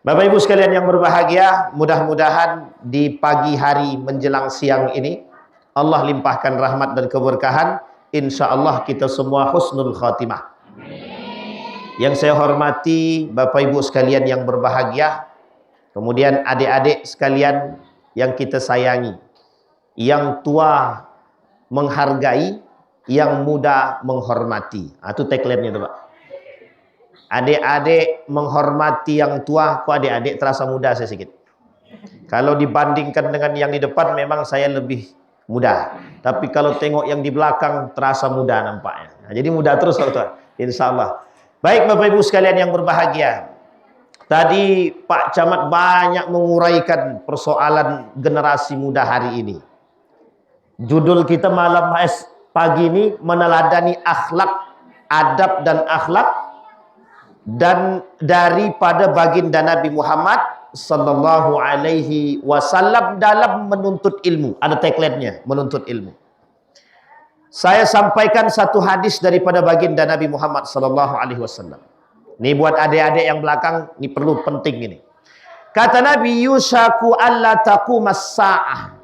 Bapak Ibu sekalian yang berbahagia, mudah-mudahan di pagi hari menjelang siang ini Allah limpahkan rahmat dan keberkahan. Insya Allah kita semua husnul khatimah. Yang saya hormati Bapak Ibu sekalian yang berbahagia, kemudian adik-adik sekalian yang kita sayangi, yang tua menghargai, yang muda menghormati. Itu tagline-nya tuh, Pak. Adik-adik menghormati yang tua, kok adik-adik terasa muda saya sedikit. Kalau dibandingkan dengan yang di depan memang saya lebih muda. Tapi kalau tengok yang di belakang terasa muda nampaknya. Nah, jadi muda terus Tuhan, insya Allah. Baik Bapak Ibu sekalian yang berbahagia. Tadi Pak Camat banyak menguraikan persoalan generasi muda hari ini. Judul kita malam pagi ini meneladani akhlak, adab dan akhlak dan daripada baginda Nabi Muhammad sallallahu alaihi wasallam dalam menuntut ilmu. Ada tagline-nya, menuntut ilmu. Saya sampaikan satu hadis daripada baginda Nabi Muhammad sallallahu alaihi wasallam. Ini buat adik-adik yang belakang, ini perlu penting ini. Kata Nabi, yushaku alla taqumas sa'ah.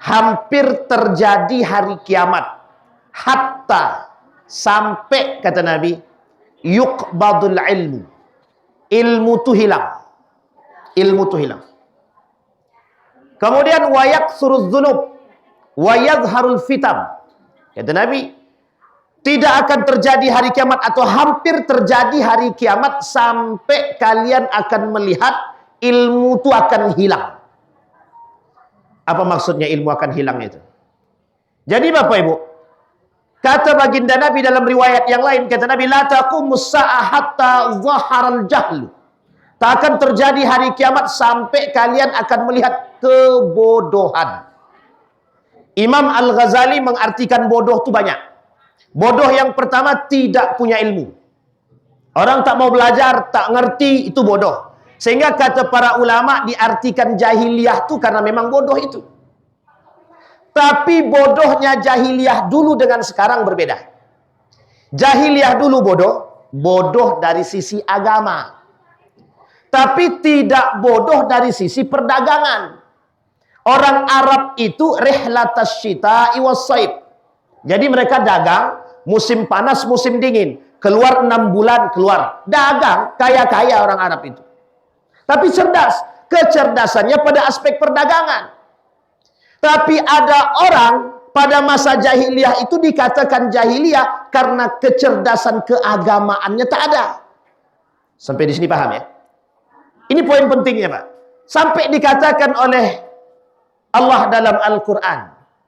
Hampir terjadi hari kiamat. Hatta, sampai kata Nabi, yuqbadul ilmu. Ilmu itu hilang. Ilmu itu hilang. Kemudian wayaksuruz dzunub wa yadhharul fitan. Kata Nabi, tidak akan terjadi hari kiamat atau hampir terjadi hari kiamat sampai kalian akan melihat ilmu itu akan hilang. Apa maksudnya ilmu akan hilang itu? Jadi Bapak Ibu, kata baginda Nabi dalam riwayat yang lain, kata Nabi, la taqumus sa'ah hatta zaharal jahlu. Tak akan terjadi hari kiamat sampai kalian akan melihat kebodohan. Imam Al-Ghazali mengartikan bodoh itu banyak. Bodoh yang pertama, tidak punya ilmu. Orang tak mau belajar, tak ngerti, itu bodoh. Sehingga kata para ulama diartikan jahiliyah itu karena memang bodoh itu. Tapi bodohnya jahiliyah dulu dengan sekarang berbeda. Jahiliyah dulu bodoh dari sisi agama. Tapi tidak bodoh dari sisi perdagangan. Orang Arab itu rihlatas syita'i was-saif. Jadi mereka dagang musim panas, musim dingin. Keluar 6 bulan, keluar. Dagang, kaya-kaya orang Arab itu. Tapi cerdas. Kecerdasannya pada aspek perdagangan. Tapi ada orang pada masa jahiliyah itu dikatakan jahiliyah karena kecerdasan keagamaannya tak ada. Sampai di sini paham ya? Ini poin pentingnya Pak. Sampai dikatakan oleh Allah dalam Al-Quran,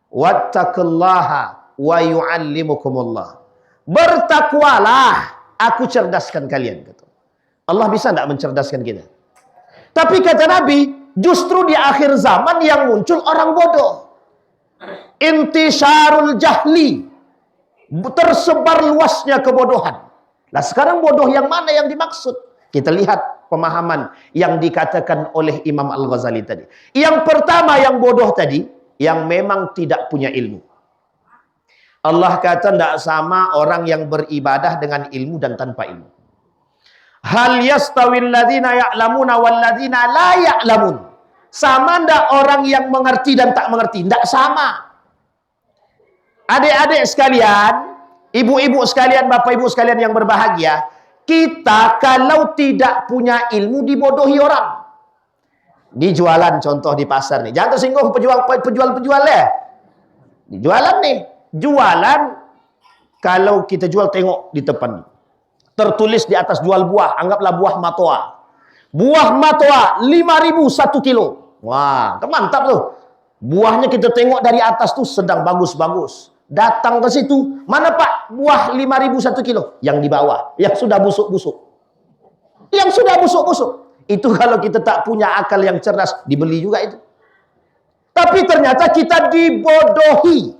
wattaqullaha wa yu'allimukumullah. Bertakwalah, aku cerdaskan kalian. Allah bisa tidak mencerdaskan kita? Tapi kata Nabi, justru di akhir zaman yang muncul orang bodoh. Intisharul jahli. Tersebar luasnya kebodohan. Nah sekarang bodoh yang mana yang dimaksud? Kita lihat pemahaman yang dikatakan oleh Imam Al-Ghazali tadi. Yang pertama yang bodoh tadi, yang memang tidak punya ilmu. Allah kata tidak sama orang yang beribadah dengan ilmu dan tanpa ilmu. Hal yastawil ladzina ya'lamuna wal ladzina la ya'lamun. Sama ndak orang yang mengerti dan tak mengerti? Ndak sama. Adik-adik sekalian, ibu-ibu sekalian, bapak ibu sekalian yang berbahagia, kita kalau tidak punya ilmu dibodohi orang. Di jualan contoh di pasar nih. Jangan tersinggung penjual ya. Di jualan nih. Jualan, kalau kita jual tengok di depan. Tertulis di atas jual buah, anggaplah buah matoa. Buah matoa 5.000 1 kilo. Wah, mantap tuh. Buahnya kita tengok dari atas tuh sedang bagus-bagus. Datang ke situ, mana Pak buah 5.000 1 kilo? Yang di bawah, yang sudah busuk-busuk. Yang sudah busuk-busuk. Itu kalau kita tak punya akal yang cerdas, dibeli juga itu. Tapi ternyata kita dibodohi.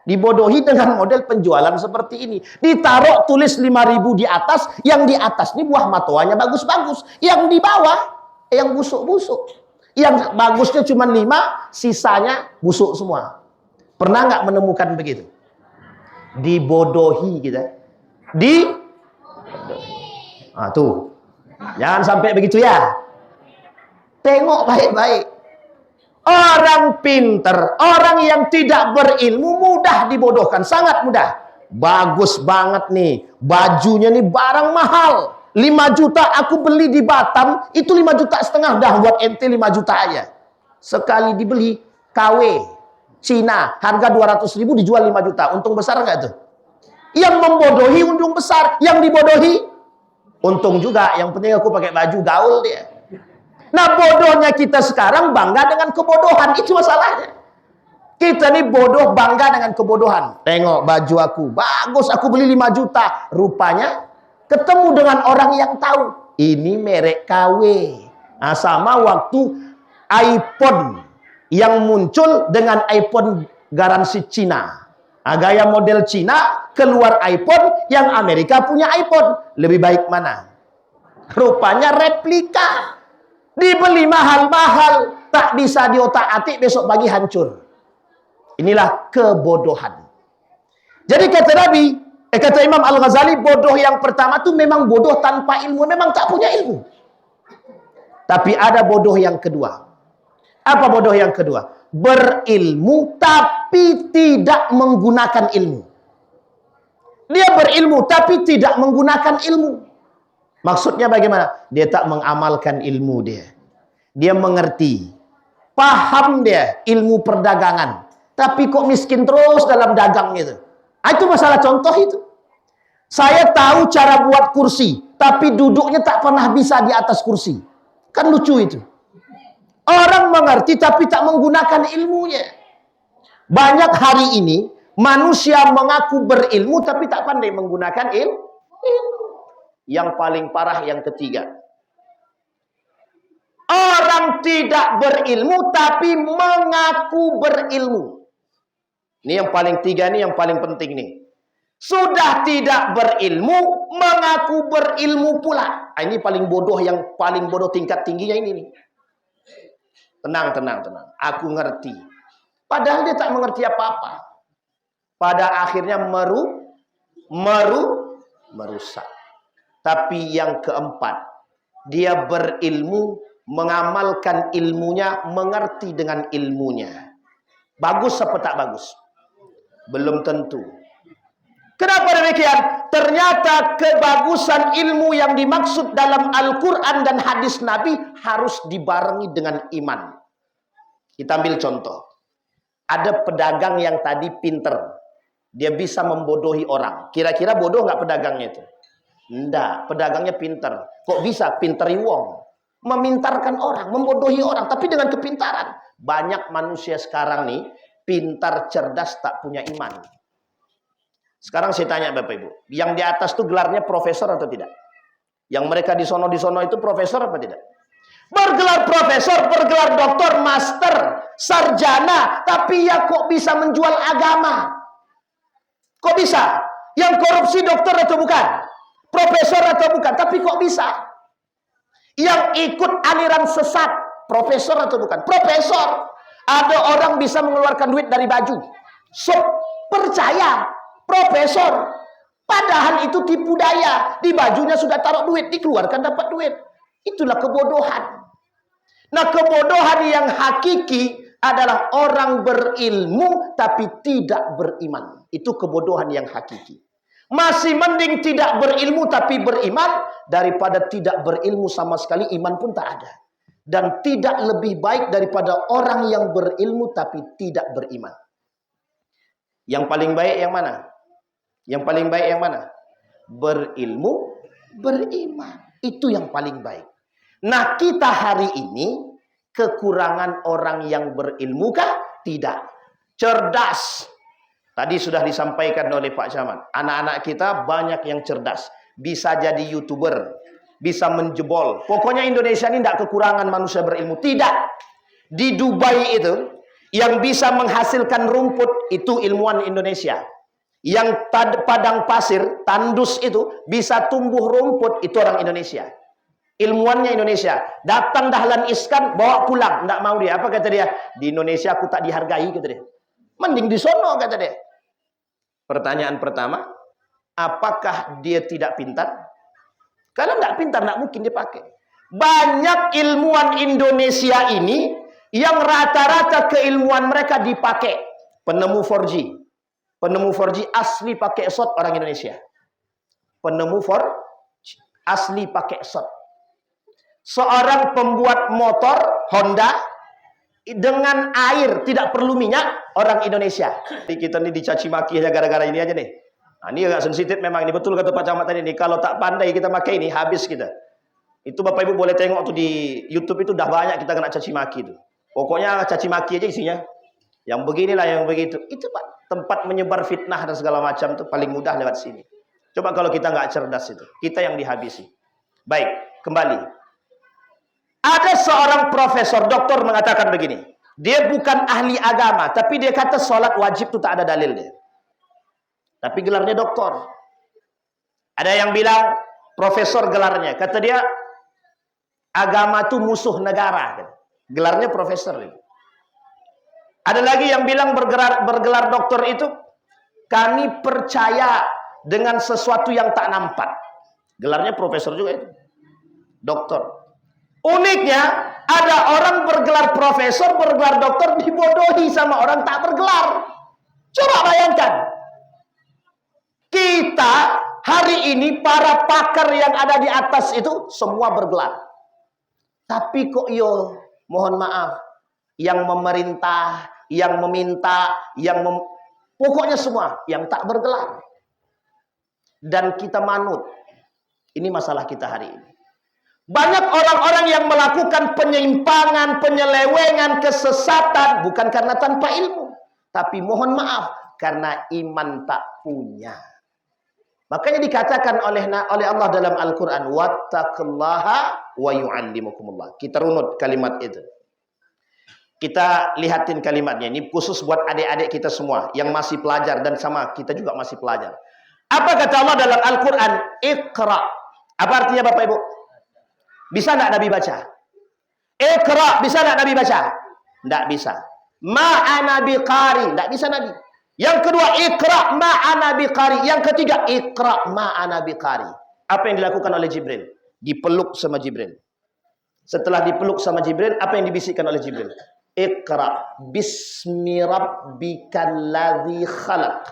Dibodohi dengan model penjualan seperti ini. Ditaruh tulis 5.000 di atas, yang di atas ini buah matoanya bagus-bagus. Yang di bawah, yang busuk-busuk. Yang bagusnya cuma 5, sisanya busuk semua. Pernah nggak menemukan begitu? Dibodohi kita. Tuh. Jangan sampai begitu ya. Tengok baik-baik. Orang pinter, orang yang tidak berilmu mudah dibodohkan, sangat mudah. Bagus banget nih, bajunya nih barang mahal. 5 juta aku beli di Batam, itu 5,5 juta dah buat ente 5 juta aja. Sekali dibeli, KW, Cina, harga 200.000 dijual 5 juta. Untung besar nggak tuh? Yang membodohi untung besar, yang dibodohi untung juga. Yang penting aku pakai baju gaul dia. Nah, bodohnya kita sekarang bangga dengan kebodohan. Itu masalahnya. Kita nih bodoh bangga dengan kebodohan. Tengok baju aku, bagus, aku beli 5 juta. Rupanya ketemu dengan orang yang tahu ini merek KW. Nah, sama waktu iPhone yang muncul dengan iPhone garansi Cina. Nah, gaya model Cina, keluar iPhone, yang Amerika punya iPhone. Lebih baik mana? Rupanya replika. Dibeli mahal-mahal, tak bisa diotak-atik, besok pagi hancur. Inilah kebodohan. Jadi kata Nabi, kata Imam Al-Ghazali, bodoh yang pertama tuh memang bodoh tanpa ilmu, memang tak punya ilmu. Tapi ada bodoh yang kedua. Apa bodoh yang kedua? Berilmu tapi tidak menggunakan ilmu. Dia berilmu tapi tidak menggunakan ilmu. Maksudnya bagaimana? Dia tak mengamalkan ilmu dia. Dia mengerti. Paham dia ilmu perdagangan. Tapi kok miskin terus dalam dagang itu. Itu masalah contoh itu. Saya tahu cara buat kursi. Tapi duduknya tak pernah bisa di atas kursi. Kan lucu itu. Orang mengerti tapi tak menggunakan ilmunya. Banyak hari ini manusia mengaku berilmu tapi tak pandai menggunakan ilmu. Yang paling parah yang ketiga. Orang tidak berilmu tapi mengaku berilmu. Ini yang paling tiga, ini yang paling penting nih. Sudah tidak berilmu, mengaku berilmu pula. Ini paling bodoh, yang paling bodoh tingkat tingginya ini nih. Tenang, tenang, tenang. Aku ngerti. Padahal dia tak mengerti apa-apa. Pada akhirnya merusak. Tapi yang keempat, dia berilmu, mengamalkan ilmunya, mengerti dengan ilmunya. Bagus apa tak bagus? Belum tentu. Kenapa demikian? Ternyata kebagusan ilmu yang dimaksud dalam Al-Quran dan hadis Nabi harus dibarengi dengan iman. Kita ambil contoh. Ada pedagang yang tadi pinter. Dia bisa membodohi orang. Kira-kira bodoh nggak pedagangnya itu? Enggak, pedagangnya pinter. Kok bisa? Pinteri wong. Memintarkan orang, membodohi orang, tapi dengan kepintaran. Banyak manusia sekarang nih, pintar, cerdas, tak punya iman. Sekarang saya tanya Bapak Ibu, yang di atas tuh gelarnya profesor atau tidak? Yang mereka di sono itu profesor apa tidak? Bergelar profesor, bergelar doktor, master, sarjana, tapi ya kok bisa menjual agama? Kok bisa? Yang korupsi dokter atau bukan? Profesor atau bukan, tapi kok bisa? Yang ikut aliran sesat, profesor atau bukan? Profesor. Ada orang bisa mengeluarkan duit dari baju. So, percaya, profesor. Padahal itu tipu daya. Di bajunya sudah taruh duit, dikeluarkan dapat duit. Itulah kebodohan. Nah, kebodohan yang hakiki adalah orang berilmu tapi tidak beriman. Itu kebodohan yang hakiki. Masih mending tidak berilmu tapi beriman daripada tidak berilmu sama sekali, iman pun tak ada. Dan tidak lebih baik daripada orang yang berilmu tapi tidak beriman. Yang paling baik yang mana? Yang paling baik yang mana? Berilmu, beriman. Itu yang paling baik. Nah, kita hari ini kekurangan orang yang berilmu kah? Tidak. Cerdas. Tadi sudah disampaikan oleh Pak Camat. Anak-anak kita banyak yang cerdas. Bisa jadi YouTuber. Bisa menjebol. Pokoknya Indonesia ini tidak kekurangan manusia berilmu. Tidak. Di Dubai itu, yang bisa menghasilkan rumput, itu ilmuwan Indonesia. Yang padang pasir, tandus itu, bisa tumbuh rumput, itu orang Indonesia. Ilmuannya Indonesia. Datang Dahlan Iskan, bawa pulang. Tidak mau dia. Apa kata dia? Di Indonesia aku tak dihargai, kata dia. Mending di sono, kata dia. Pertanyaan pertama, apakah dia tidak pintar? Kalau nggak pintar, nggak mungkin dipakai. Banyak ilmuwan Indonesia ini yang rata-rata keilmuan mereka dipakai. Penemu 4G. Penemu 4G asli pakai shot orang Indonesia. Penemu 4G asli pakai shot. Seorang pembuat motor Honda dengan air, tidak perlu minyak, orang Indonesia. Jadi kita ini dicaci maki aja gara-gara ini aja nih. Nah, ini agak sensitif memang. Ini betul kata Pak Camat tadi nih. Kalau tak pandai kita pakai ini, habis kita. Itu Bapak Ibu boleh tengok tuh di YouTube itu dah banyak kita kena caci maki tuh. Pokoknya caci maki aja isinya. Yang beginilah, yang begitu. Itu Pak, tempat menyebar fitnah dan segala macam tuh paling mudah lewat sini. Coba kalau kita nggak cerdas itu, kita yang dihabisi. Baik, kembali. Ada seorang profesor doktor mengatakan begini. Dia bukan ahli agama, tapi dia kata sholat wajib itu tak ada dalil dia. Tapi gelarnya doktor. Ada yang bilang profesor gelarnya. Kata dia agama itu musuh negara. Gelarnya profesor. Ada lagi yang bilang bergelar doktor itu kami percaya dengan sesuatu yang tak nampak. Gelarnya profesor juga itu. Doktor. Uniknya ada orang bergelar profesor, bergelar doktor dibodohi sama orang tak bergelar. Coba bayangkan. Kita hari ini para pakar yang ada di atas itu semua bergelar. Tapi kok mohon maaf, yang memerintah, yang meminta, pokoknya semua yang tak bergelar. Dan kita manut. Ini masalah kita hari ini. Banyak orang-orang yang melakukan penyimpangan, penyelewengan, kesesatan bukan karena tanpa ilmu, tapi mohon maaf karena iman tak punya. Makanya dikatakan oleh Allah dalam Al-Qur'an, wattaqullaha wa yu'allimukumullah. Kita runut kalimat itu. Kita lihatin kalimatnya. Ini khusus buat adik-adik kita semua yang masih pelajar dan sama kita juga masih pelajar. Apa kata Allah dalam Al-Qur'an? Iqra. Apa artinya Bapak Ibu? Bisa enggak Nabi baca? Iqra, bisa enggak Nabi baca? Enggak bisa. Ma'ana biqari, enggak bisa Nabi. Yang kedua, Iqra ma'ana biqari. Yang ketiga, Iqra ma'ana biqari. Apa yang dilakukan oleh Jibril? Dipeluk sama Jibril. Setelah dipeluk sama Jibril, apa yang dibisikkan oleh Jibril? Iqra bismi rabbikal ladzi khalaq.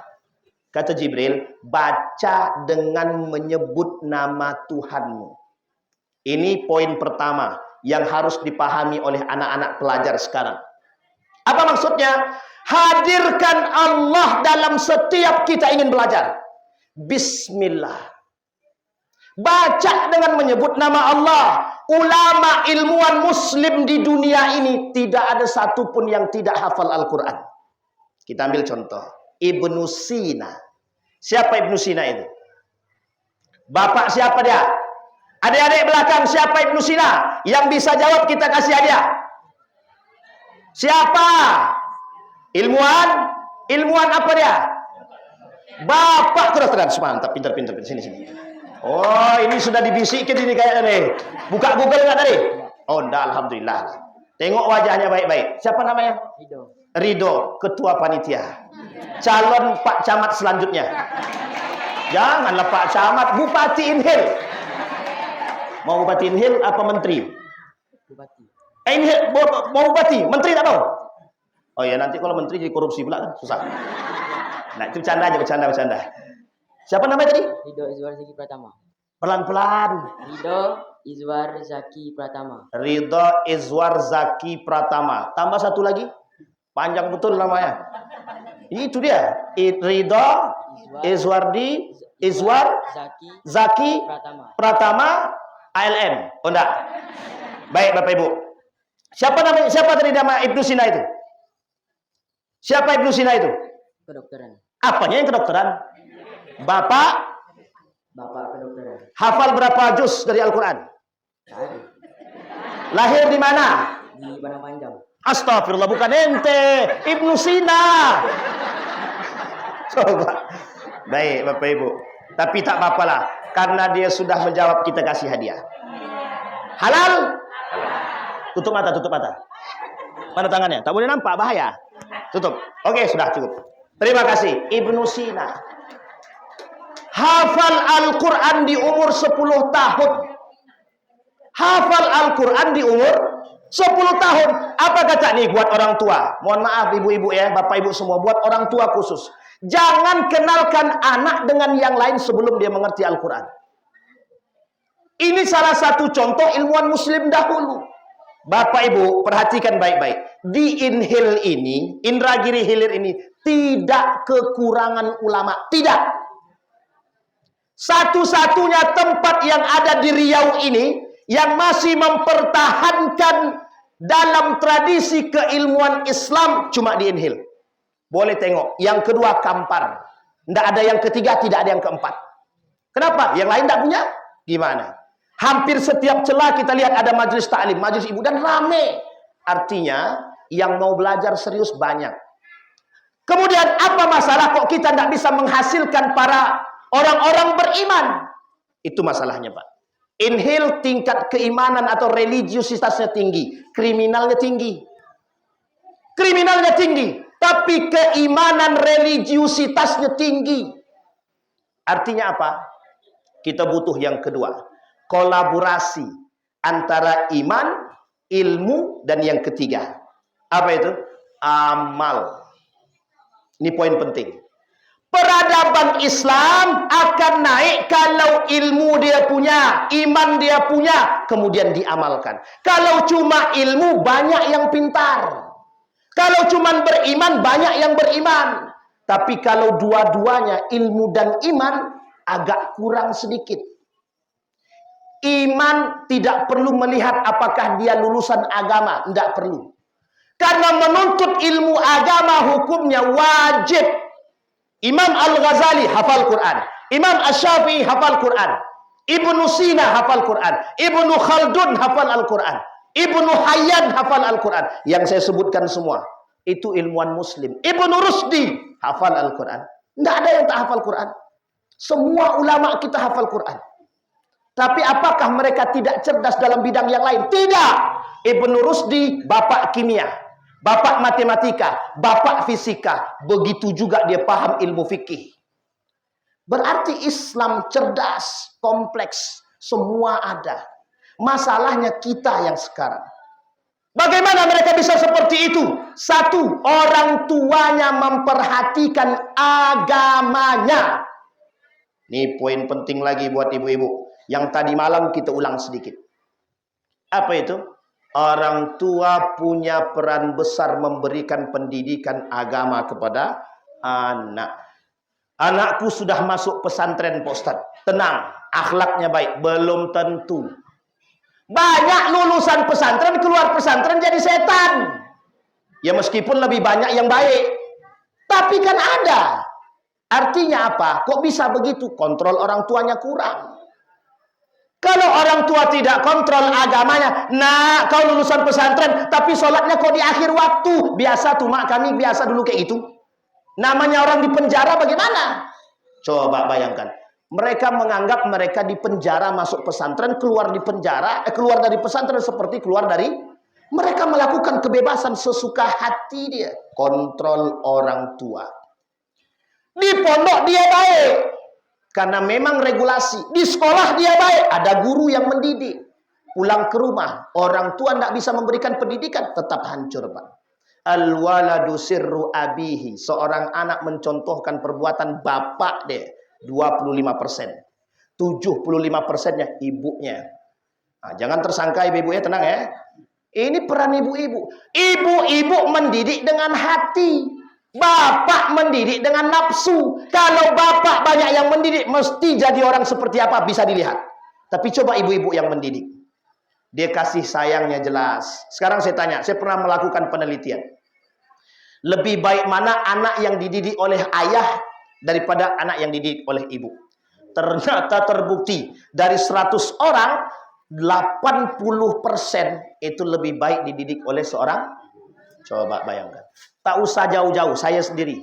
Kata Jibril, baca dengan menyebut nama Tuhanmu. Ini poin pertama yang harus dipahami oleh anak-anak pelajar sekarang. Apa maksudnya? Hadirkan Allah dalam setiap kita ingin belajar. Bismillah. Baca dengan menyebut nama Allah. Ulama ilmuwan muslim di dunia ini tidak ada satupun yang tidak hafal Al-Quran. Kita ambil contoh. Ibnu Sina. Siapa Ibnu Sina itu? Bapak siapa dia? Adik-adik belakang, siapa Ibnu Sina? Yang bisa jawab kita kasih hadiah. Siapa? Ilmuwan? Ilmuwan apa dia? Bapak kedokteran. Mantap, pintar-pintar. Sini. Oh, ini sudah dibisikkan ini kayaknya nih. Buka Google nggak tadi? Oh, enggak, alhamdulillah. Tengok wajahnya baik-baik. Siapa namanya? Ridho, ketua panitia. Calon Pak Camat selanjutnya. Janganlah Pak Camat, Bupati Inhil. Mau Bupati Inhil apa menteri? Bupati. Inhil, mau Bupati, menteri tak mau? Oh ya, nanti kalau menteri jadi korupsi pula kan susah. Nah, itu bercanda aja, bercanda. Siapa namanya tadi? Ridho Izwar Zaki Pratama. Pelan-pelan. Ridho Izwar Zaki Pratama. Ridho Izwar Zaki Pratama. Tambah satu lagi. Panjang betul namanya. Itu dia. Ridho Izwar Zaki Pratama ALM. Oh enggak. Baik Bapak Ibu. Siapa namanya? Siapa tadi nama Ibnu Sina itu? Siapa Ibnu Sina itu? Kedokteran. Apanya yang kedokteran? Bapak kedokteran. Hafal berapa juz dari Al-Quran? Lahir di mana? Di Padang Panjang. Astagfirullah, bukan ente. Ibnu Sina. Coba. Baik Bapak Ibu. Tapi tak apa-apa lah. Karena dia sudah menjawab, kita kasih hadiah. Halal? Tutup mata. Mana tangannya? Tak boleh nampak, bahaya. Tutup. Oke, sudah cukup. Terima kasih. Ibnu Sina. hafal Al-Quran di umur 10 tahun. Hafal Al-Quran di umur 10 tahun. Apa kata nih buat orang tua? Mohon maaf ibu-ibu ya, bapak ibu semua, buat orang tua khusus. Jangan kenalkan anak dengan yang lain sebelum dia mengerti Al-Quran. Ini salah satu contoh ilmuwan muslim dahulu. Bapak ibu perhatikan baik-baik. Di Inhil ini, Indragiri Hilir ini tidak kekurangan ulama. Tidak. Satu-satunya tempat yang ada di Riau ini yang masih mempertahankan dalam tradisi keilmuan Islam cuma di Inhil. Boleh tengok. Yang kedua Kampar. Tidak ada yang ketiga, tidak ada yang keempat. Kenapa? Yang lain tidak punya? Gimana? Hampir setiap celah kita lihat ada majelis taklim, majelis ibu, dan rame. Artinya yang mau belajar serius banyak. Kemudian apa masalah kok kita tidak bisa menghasilkan para orang-orang beriman? Itu masalahnya Pak. Inhil tingkat keimanan atau religiusitasnya tinggi, kriminalnya tinggi. Kriminalnya tinggi, tapi keimanan religiusitasnya tinggi. Artinya apa? Kita butuh yang kedua. Kolaborasi antara iman, ilmu, dan yang ketiga. Apa itu? Amal. Ini poin penting. Peradaban Islam akan naik kalau ilmu dia punya, iman dia punya, kemudian diamalkan. Kalau cuma ilmu, banyak yang pintar. Kalau cuma beriman, banyak yang beriman. Tapi kalau dua-duanya, ilmu dan iman, agak kurang sedikit. Iman tidak perlu melihat apakah dia lulusan agama. Tidak perlu. Karena menuntut ilmu agama hukumnya wajib. Imam Al-Ghazali hafal Quran. Imam Asy-Syafi'i hafal Quran. Ibnu Sina hafal Quran. Ibnu Khaldun hafal Al-Quran. Ibnu Hayyan hafal Al-Quran. Yang saya sebutkan semua. Itu ilmuwan muslim. Ibnu Rusdi hafal Al-Quran. Tidak ada yang tak hafal Quran. Semua ulama kita hafal Quran. Tapi apakah mereka tidak cerdas dalam bidang yang lain? Tidak. Ibnu Rusdi, bapak kimia, bapak matematika, bapak fisika. Begitu juga dia paham ilmu fikih. Berarti Islam cerdas, kompleks, semua ada. Masalahnya kita yang sekarang. Bagaimana mereka bisa seperti itu? Satu, orang tuanya memperhatikan agamanya. Ini poin penting lagi buat ibu-ibu. Yang tadi malam kita ulang sedikit. Apa itu? Orang tua punya peran besar memberikan pendidikan agama kepada anak. Anakku sudah masuk pesantren Pak Ustaz. Tenang, akhlaknya baik. Belum tentu. Banyak lulusan pesantren, keluar pesantren jadi setan. Ya meskipun lebih banyak yang baik. Tapi kan ada. Artinya apa? Kok bisa begitu? Kontrol orang tuanya kurang. Kalau orang tua tidak kontrol agamanya, nah kau lulusan pesantren, tapi sholatnya kok di akhir waktu. Biasa tuh mak kami biasa dulu kayak gitu. Namanya orang di penjara bagaimana? Coba bayangkan. Mereka menganggap mereka di penjara masuk pesantren, keluar di penjara, keluar dari pesantren seperti keluar dari. Mereka melakukan kebebasan sesuka hati dia. Kontrol orang tua. Di pondok dia baik. Karena memang regulasi. Di sekolah dia baik. Ada guru yang mendidik. Pulang ke rumah. Orang tua tidak bisa memberikan pendidikan. Tetap hancur Pak. Al-waladu sirru abihi. Seorang anak mencontohkan perbuatan bapak dia. 25%. 75%-nya ibunya. Nah, jangan tersangka ibu-ibu ya. Tenang ya. Ini peran ibu-ibu. Ibu-ibu mendidik dengan hati. Bapak mendidik dengan nafsu. Kalau bapak banyak yang mendidik, mesti jadi orang seperti apa bisa dilihat. Tapi coba ibu-ibu yang mendidik. Dia kasih sayangnya jelas. Sekarang saya tanya, saya pernah melakukan penelitian. Lebih baik mana anak yang dididik oleh ayah daripada anak yang dididik oleh ibu? Ternyata terbukti dari 100 orang, 80% itu lebih baik dididik oleh seorang. Coba bayangkan. Tak usah jauh-jauh, saya sendiri.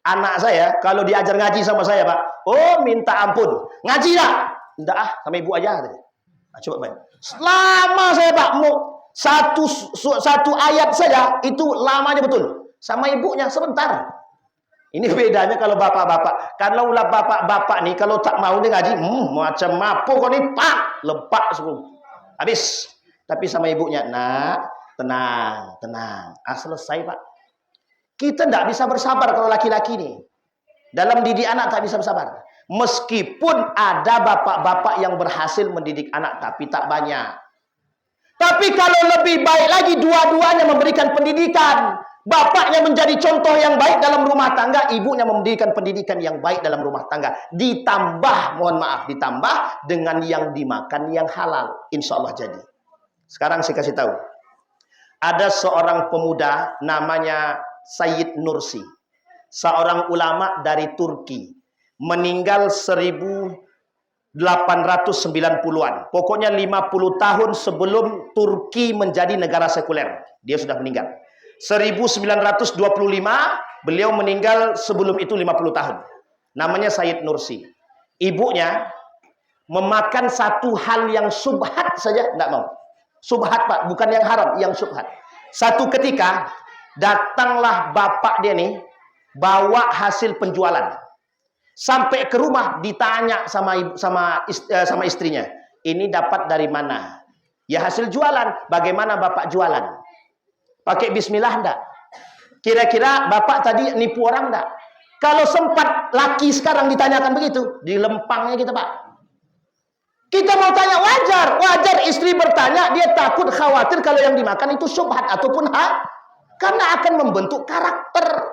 Anak saya, kalau diajar ngaji sama saya, Pak. Oh, minta ampun. Ngaji tak? Tidak sama ibu aja. Nah, coba bayangkan. Selama saya, Pak, mau satu ayat saja, itu lamanya betul. Sama ibunya, sebentar. Ini bedanya kalau bapak-bapak. Kalau ulah bapak-bapak nih, kalau tak mau nih ngaji, macam apa kau nih, pak, lepak semua. Habis. Tapi sama ibunya, nak, tenang, tenang. Selesai pak. Kita tidak bisa bersabar kalau laki-laki nih. Dalam didik anak tak bisa bersabar. Meskipun ada bapak-bapak yang berhasil mendidik anak, tapi tak banyak. Tapi kalau lebih baik lagi dua-duanya memberikan pendidikan. Bapaknya menjadi contoh yang baik dalam rumah tangga, ibunya memberikan pendidikan yang baik dalam rumah tangga. Ditambah, mohon maaf, ditambah dengan yang dimakan yang halal. Insya Allah jadi. Sekarang saya kasih tahu. Ada seorang pemuda namanya Sayyid Nursi. Seorang ulama dari Turki. Meninggal 1890-an. Pokoknya 50 tahun sebelum Turki menjadi negara sekuler. Dia sudah meninggal. 1925 beliau meninggal, sebelum itu 50 tahun. Namanya Sayyid Nursi. Ibunya memakan satu hal yang subhat saja tidak mau. Subhat pak, bukan yang haram, yang subhat. Satu ketika datanglah bapak dia nih bawa hasil penjualan. Sampai ke rumah ditanya sama istrinya, ini dapat dari mana? Ya hasil jualan. Bagaimana bapak jualan? Pakai bismillah enggak? Kira-kira bapak tadi nipu orang enggak? Kalau sempat laki sekarang ditanyakan begitu, di lempangnya kita pak. Kita mau tanya wajar. Wajar istri bertanya, dia takut khawatir kalau yang dimakan itu syubhat ataupun hak. Karena akan membentuk karakter.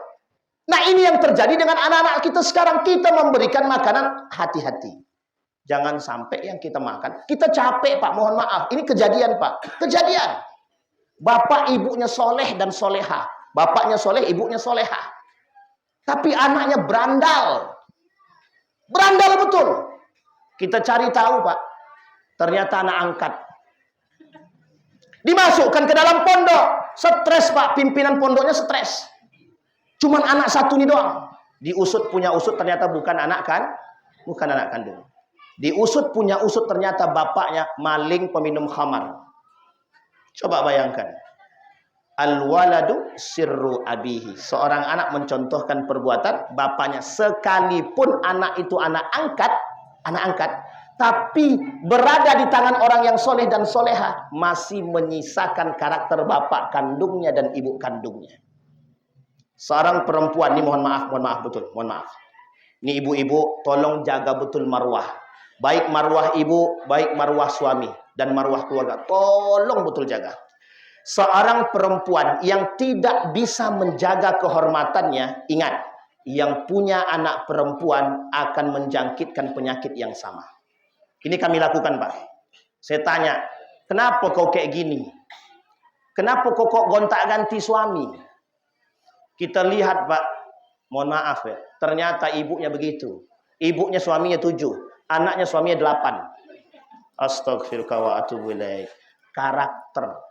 Nah ini yang terjadi dengan anak-anak kita sekarang. Kita memberikan makanan, hati-hati. Jangan sampai yang kita makan. Kita capek pak, mohon maaf. Ini kejadian pak. Kejadian. Bapak ibunya soleh dan soleha. Bapaknya soleh, ibunya soleha. Tapi anaknya berandal. Berandal betul. Kita cari tahu pak. Ternyata anak angkat. Dimasukkan ke dalam pondok. Stres pak. Pimpinan pondoknya stres. Cuman anak satu ini doang. Diusut punya usut ternyata bukan anak kan? Bukan anak kandung. Diusut punya usut ternyata bapaknya maling peminum khamar. Coba bayangkan. Al-waladu sirru abihi. Seorang anak mencontohkan perbuatan bapaknya. Sekalipun anak itu anak angkat, tapi berada di tangan orang yang soleh dan soleha, masih menyisakan karakter bapak kandungnya dan ibu kandungnya. Seorang perempuan, ini mohon maaf betul, mohon maaf. Ini ibu-ibu, tolong jaga betul marwah. Baik marwah ibu, baik marwah suami, dan marwah keluarga. Tolong betul jaga. Seorang perempuan yang tidak bisa menjaga kehormatannya, ingat, yang punya anak perempuan akan menjangkitkan penyakit yang sama. Ini kami lakukan Pak. Saya tanya, kenapa kau kayak gini? Kenapa kau kok gonta-ganti suami? Kita lihat Pak, mohon maaf ya, ternyata ibunya begitu. Ibunya suaminya 7, anaknya suaminya 8. Astagfirullah wa atubu ilaih. Karakter.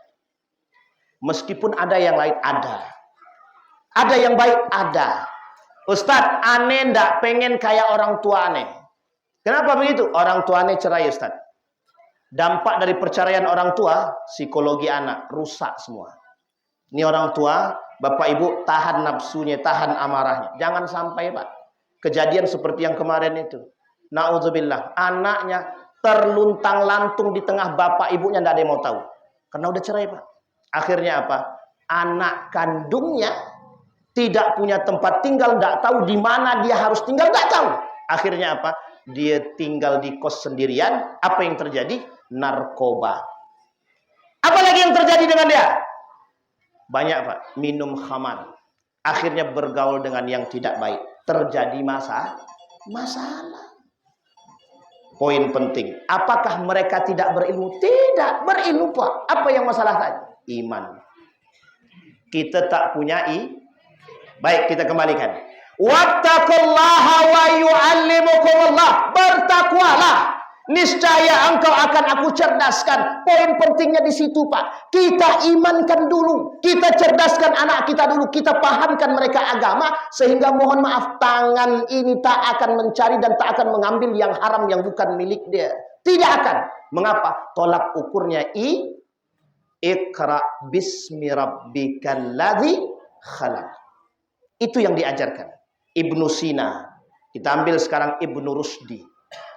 Meskipun ada yang lain, ada. Ada yang baik, ada. Ustadz, aneh ndak pengen kayak orang tua aneh. Kenapa begitu? Orang tua aneh cerai Ustadz. Dampak dari perceraian orang tua, psikologi anak rusak semua. Ini orang tua, bapak ibu tahan nafsunya, tahan amarahnya. Jangan sampai Pak, kejadian seperti yang kemarin itu. Na'udzubillah, anaknya terluntang lantung di tengah bapak ibunya, tidak ada yang mau tahu. Karena udah cerai Pak. Akhirnya apa? Anak kandungnya tidak punya tempat tinggal, tidak tahu di mana dia harus tinggal, tidak tahu. Akhirnya apa? Dia tinggal di kos sendirian. Apa yang terjadi? Narkoba. Apalagi yang terjadi dengan dia? Banyak Pak, minum khamar. Akhirnya bergaul dengan yang tidak baik. Terjadi masalah. Poin penting, apakah mereka tidak berilmu? Tidak, berilmu Pak. Apa yang masalah tadi? Iman. Kita tak punya Baik, kita kembalikan. Wattaqullaha wa yu'allimukumullah. Bertakwalah, niscaya engkau akan aku cerdaskan. Poin pentingnya di situ Pak. Kita imankan dulu, kita cerdaskan anak kita dulu, kita pahamkan mereka agama, sehingga mohon maaf, tangan ini tak akan mencari dan tak akan mengambil yang haram yang bukan milik dia. Tidak akan. Mengapa? Tolak ukurnya Iqra bismi rabbikal ladzi khalaq. Itu yang diajarkan. Ibnu Sina. Kita ambil sekarang Ibnu Rusdi.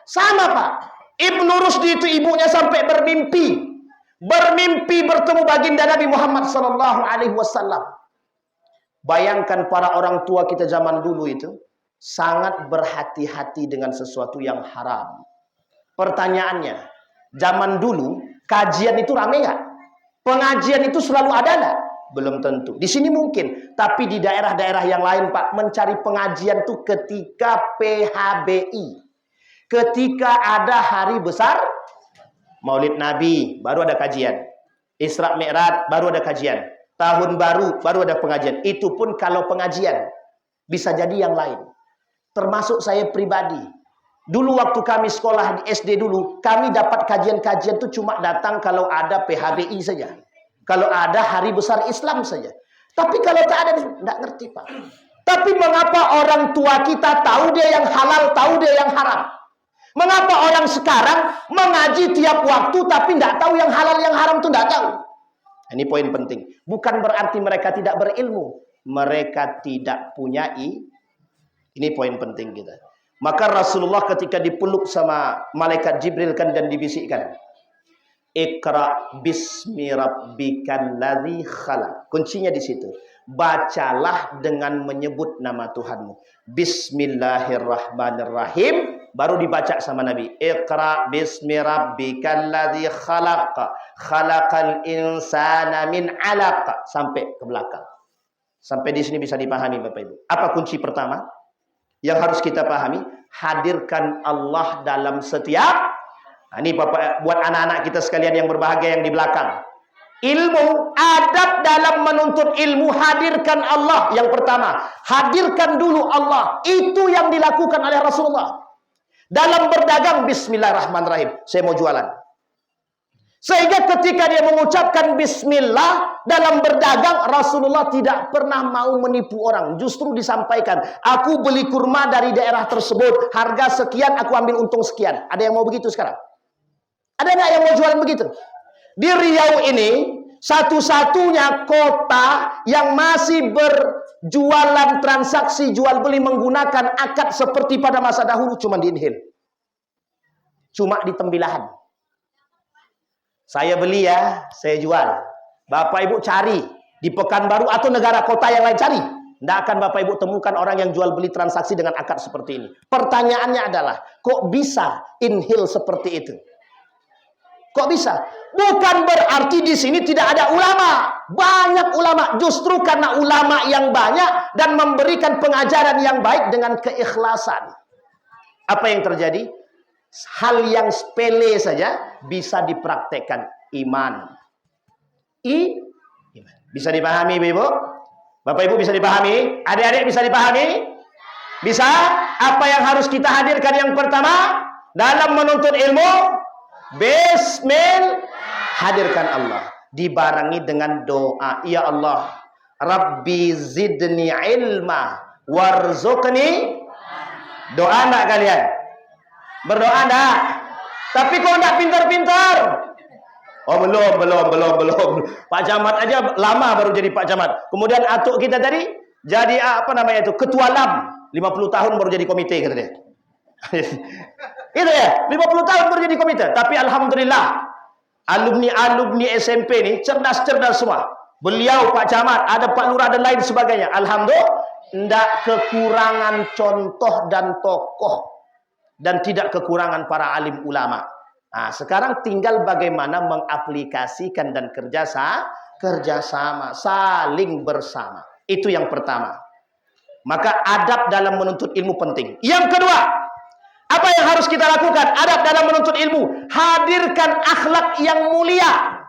Sama Pak. Ibnu Rusdi itu ibunya sampai bermimpi. Bermimpi bertemu baginda Nabi Muhammad sallallahu alaihi wasallam. Bayangkan para orang tua kita zaman dulu itu sangat berhati-hati dengan sesuatu yang haram. Pertanyaannya, zaman dulu kajian itu rame nggak? Pengajian itu selalu ada nggak? Belum tentu. Di sini mungkin, tapi di daerah-daerah yang lain Pak, mencari pengajian itu ketika PHBI. Ketika ada hari besar, Maulid Nabi, baru ada kajian. Isra Mi'raj, baru ada kajian. Tahun baru, baru ada pengajian. Itu pun kalau pengajian. Bisa jadi yang lain. Termasuk saya pribadi. Dulu waktu kami sekolah di SD dulu, kami dapat kajian-kajian itu cuma datang kalau ada PHBI saja. Kalau ada hari besar Islam saja. Tapi kalau tak ada, tidak ngerti Pak. Tapi mengapa orang tua kita tahu dia yang halal, tahu dia yang haram? Mengapa orang sekarang mengaji tiap waktu tapi tidak tahu yang halal, yang haram itu tidak tahu? Ini poin penting. Bukan berarti mereka tidak berilmu. Mereka tidak punya ini poin penting kita. Maka Rasulullah ketika dipeluk sama malaikat Jibril kan dan dibisikkan, Iqra bismi rabbikal ladzi khalaq. Kuncinya di situ. Bacalah dengan menyebut nama Tuhanmu. Bismillahirrahmanirrahim. Baru dibaca sama Nabi. Iqra bismi rabbikal ladzi khalaq. Khalaqal insana min 'alaq. Sampai ke belakang. Sampai di sini bisa dipahami Bapak Ibu. Apa kunci pertama yang harus kita pahami? Hadirkan Allah dalam setiap. Nah, ini Bapak, buat anak-anak kita sekalian yang berbahagia yang di belakang. Ilmu, adab dalam menuntut ilmu, hadirkan Allah. Yang pertama, hadirkan dulu Allah. Itu yang dilakukan oleh Rasulullah. Dalam berdagang, bismillahirrahmanirrahim. Saya mau jualan. Sehingga ketika dia mengucapkan bismillah dalam berdagang, Rasulullah tidak pernah mau menipu orang. Justru disampaikan, aku beli kurma dari daerah tersebut, harga sekian, aku ambil untung sekian. Ada yang mau begitu sekarang? Ada nggak yang mau jualan begitu? Di Riau ini, satu-satunya kota yang masih berjualan transaksi jual beli menggunakan akad seperti pada masa dahulu cuma di Inhil. Cuma di Tembilahan. Saya beli ya, saya jual. Bapak Ibu cari di Pekanbaru atau negara kota yang lain cari. Tidak akan Bapak Ibu temukan orang yang jual beli transaksi dengan akad seperti ini. Pertanyaannya adalah, kok bisa Inhil seperti itu? Kok bisa? Bukan berarti di sini tidak ada ulama. Banyak ulama. Justru karena ulama yang banyak dan memberikan pengajaran yang baik dengan keikhlasan. Apa yang terjadi? Hal yang sepele saja bisa dipraktekkan. Iman. Iman. Bisa dipahami Ibu? Bapak Ibu bisa dipahami? Adik-adik bisa dipahami? Bisa? Apa yang harus kita hadirkan yang pertama? Dalam menuntut ilmu? Bismillah, hadirkan Allah, dibarengi dengan doa. Ya Allah, Rabbi zidni ilma warzuqni. Doa enggak kalian? Berdoa enggak? Tapi kok enggak pintar-pintar? Oh belum. Pak Camat aja lama baru jadi Pak Camat. Kemudian atuk kita tadi jadi apa namanya itu? Ketua LAM. 50 tahun baru jadi komite kata dia. Itu ya, 50 tahun baru jadi komite. Tapi alhamdulillah, alumni SMP ini cerdas-cerdas semua. Beliau Pak Camat, ada Pak Lurah dan lain sebagainya. Alhamdulillah, tidak kekurangan contoh dan tokoh dan tidak kekurangan para alim ulama. Nah, sekarang tinggal bagaimana mengaplikasikan dan kerjasama, saling bersama. Itu yang pertama. Maka adab dalam menuntut ilmu penting. Yang kedua, apa yang harus kita lakukan? Adab dalam menuntut ilmu. Hadirkan akhlak yang mulia.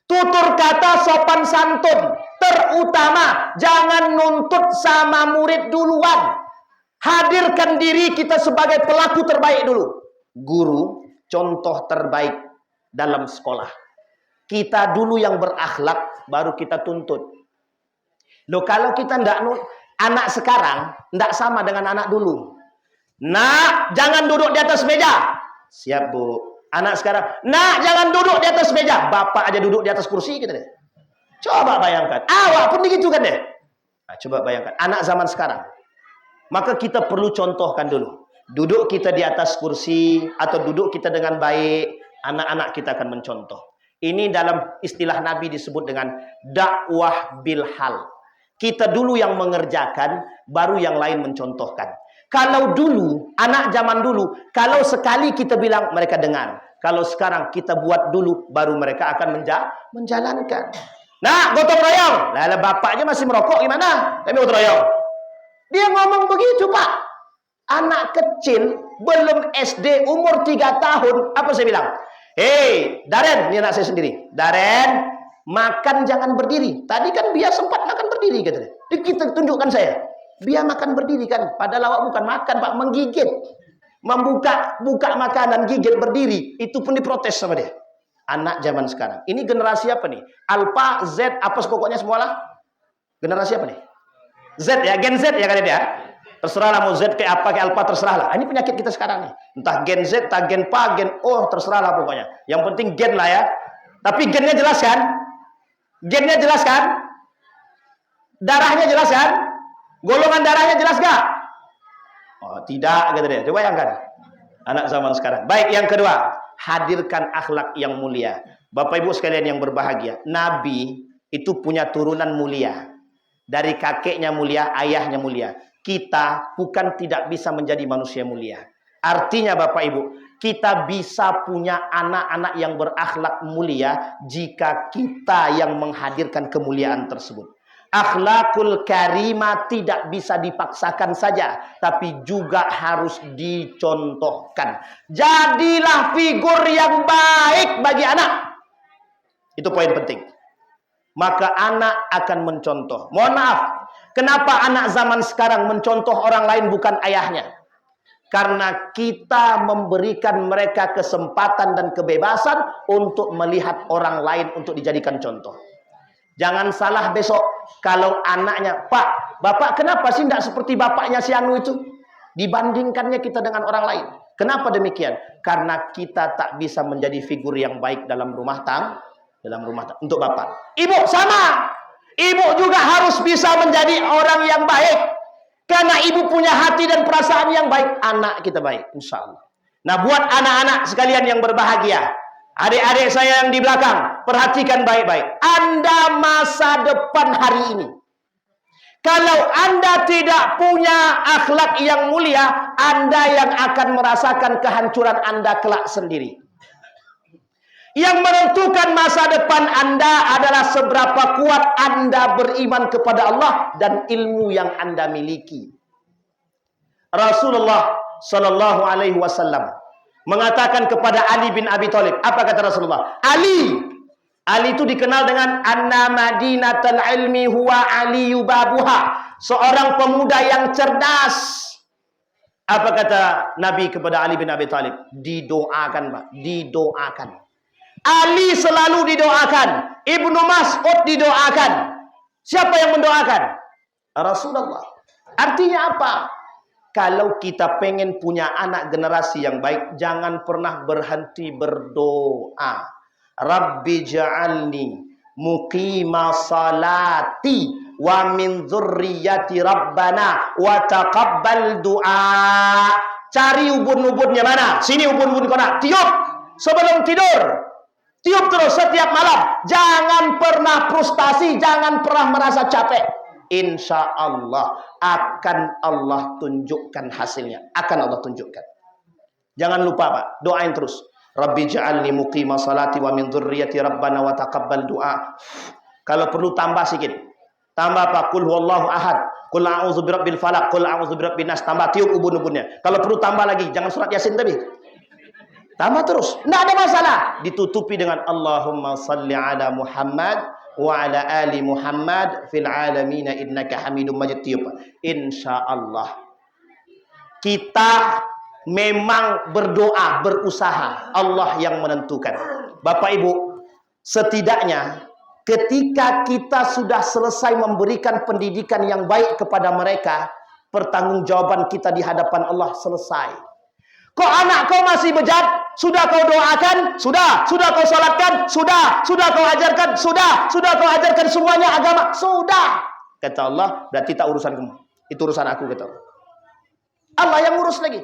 Tutur kata sopan santun. Terutama, jangan nuntut sama murid duluan. Hadirkan diri kita sebagai pelaku terbaik dulu. Guru, contoh terbaik dalam sekolah. Kita dulu yang berakhlak, baru kita tuntut. Loh, kalau kita anak sekarang, tidak sama dengan anak dulu. Nak, jangan duduk di atas meja. Siap Bu. Anak sekarang, nak, jangan duduk di atas meja. Bapak aja duduk di atas kursi gitu deh. Coba bayangkan. Awak pun begitu kan deh. Nah, coba bayangkan. Anak zaman sekarang. Maka kita perlu contohkan dulu. Duduk kita di atas kursi atau duduk kita dengan baik, anak-anak kita akan mencontoh. Ini dalam istilah Nabi disebut dengan dakwah bil hal. Kita dulu yang mengerjakan, baru yang lain mencontohkan. Kalau dulu, anak zaman dulu, kalau sekali kita bilang, mereka dengar. Kalau sekarang kita buat dulu, baru mereka akan menjalankan. Nah, gotong royong. Lah bapaknya masih merokok gimana? Kami gotong royong. Dia ngomong begitu, Pak. Anak kecil, belum SD, umur 3 tahun. Apa saya bilang? Hei, Daren, ini anak saya sendiri. Daren, makan jangan berdiri. Tadi kan Bia sempat makan berdiri, katanya. Kita tunjukkan saya. Bia makan berdiri kan. Padahal awak bukan makan, Pak, menggigit. Buka makanan, gigit berdiri. Itu pun diprotes sama dia. Anak zaman sekarang. Ini generasi apa nih? Alpha, Z, apa pokoknya semua lah. Generasi apa nih? Z ya, Gen Z ya kan dia. Terserahlah mau Z kayak apa, kayak Alpha, terserahlah. Ini penyakit kita sekarang nih. Entah Gen Z, entah Gen Pa, Gen O, terserahlah pokoknya. Yang penting gen lah ya. Tapi gennya jelas kan? Gennya jelas kan? Darahnya jelas kan? Golongan darahnya jelas gak? Oh, tidak, gitu deh. Coba bayangkan. Anak zaman sekarang. Baik, yang kedua. Hadirkan akhlak yang mulia. Bapak Ibu sekalian yang berbahagia. Nabi itu punya turunan mulia. Dari kakeknya mulia, ayahnya mulia. Kita bukan tidak bisa menjadi manusia mulia. Artinya Bapak Ibu, kita bisa punya anak-anak yang berakhlak mulia jika kita yang menghadirkan kemuliaan tersebut. Akhlakul karimah tidak bisa dipaksakan saja, tapi juga harus dicontohkan. Jadilah figur yang baik bagi anak. Itu poin penting. Maka anak akan mencontoh. Mohon maaf, kenapa anak zaman sekarang mencontoh orang lain bukan ayahnya? Karena kita memberikan mereka kesempatan dan kebebasan untuk melihat orang lain untuk dijadikan contoh. Jangan salah besok kalau anaknya, Pak, Bapak kenapa sih tidak seperti bapaknya si Anu itu? Dibandingkannya kita dengan orang lain. Kenapa demikian? Karena kita tak bisa menjadi figur yang baik dalam rumah tangga. Untuk Bapak. Ibu sama. Ibu juga harus bisa menjadi orang yang baik. Karena ibu punya hati dan perasaan yang baik. Anak kita baik, insya Allah. Nah, buat anak-anak sekalian yang berbahagia. Adik-adik saya yang di belakang, perhatikan baik-baik. Anda masa depan hari ini. Kalau Anda tidak punya akhlak yang mulia, Anda yang akan merasakan kehancuran Anda kelak sendiri. Yang menentukan masa depan Anda adalah seberapa kuat Anda beriman kepada Allah dan ilmu yang Anda miliki. Rasulullah Sallallahu Alaihi Wasallam mengatakan kepada Ali bin Abi Thalib, apa kata Rasulullah? Ali itu dikenal dengan anna madinatul ilmi huwa aliyu babuha, seorang pemuda yang cerdas. Apa kata Nabi kepada Ali bin Abi Thalib? Didoakan, Pak, didoakan. Ali selalu didoakan. Ibnu Mas'ud didoakan. Siapa yang mendoakan? Rasulullah. Artinya apa? Kalau kita pengen punya anak generasi yang baik, jangan pernah berhenti berdoa. Rabbi ja'alni muqima salati wa min dzurriyyati rabbana wa taqabbal du'a. Cari ubun-ubunnya mana? Sini ubun-ubun kona. Tiup sebelum tidur. Tiup terus setiap malam. Jangan pernah frustasi, jangan pernah merasa capek. Insya Allah akan Allah tunjukkan hasilnya. Akan Allah tunjukkan. Jangan lupa, Pak, doain terus. Rabbi ja'alni muqima salati wa min dzurriyyati rabbana wa taqabbal du'a. Kalau perlu tambah sedikit. Tambah apa? Qul huwallahu ahad. Qul a'udzu birabbil falaq. Qul a'udzu birabbin nas. Tambah tiup ubun-ubunnya. Kalau perlu tambah lagi. Jangan surat Yasin tapi. Tambah terus. Tidak ada masalah. Ditutupi dengan Allahumma salli ala Muhammad wa ala ali Muhammad fil alamin innaka Hamidum Majid. Insyaallah kita memang berdoa, berusaha, Allah yang menentukan. Bapak Ibu, setidaknya ketika kita sudah selesai memberikan pendidikan yang baik kepada mereka, pertanggungjawaban kita di hadapan Allah selesai. Kok anak kau masih bejat? Sudah kau doakan? Sudah kau salatkan? Sudah kau ajarkan? Sudah kau ajarkan semuanya agama? Sudah. Kata Allah, berarti tak urusan kamu. Itu urusan aku, kata Allah. Allah yang ngurus lagi.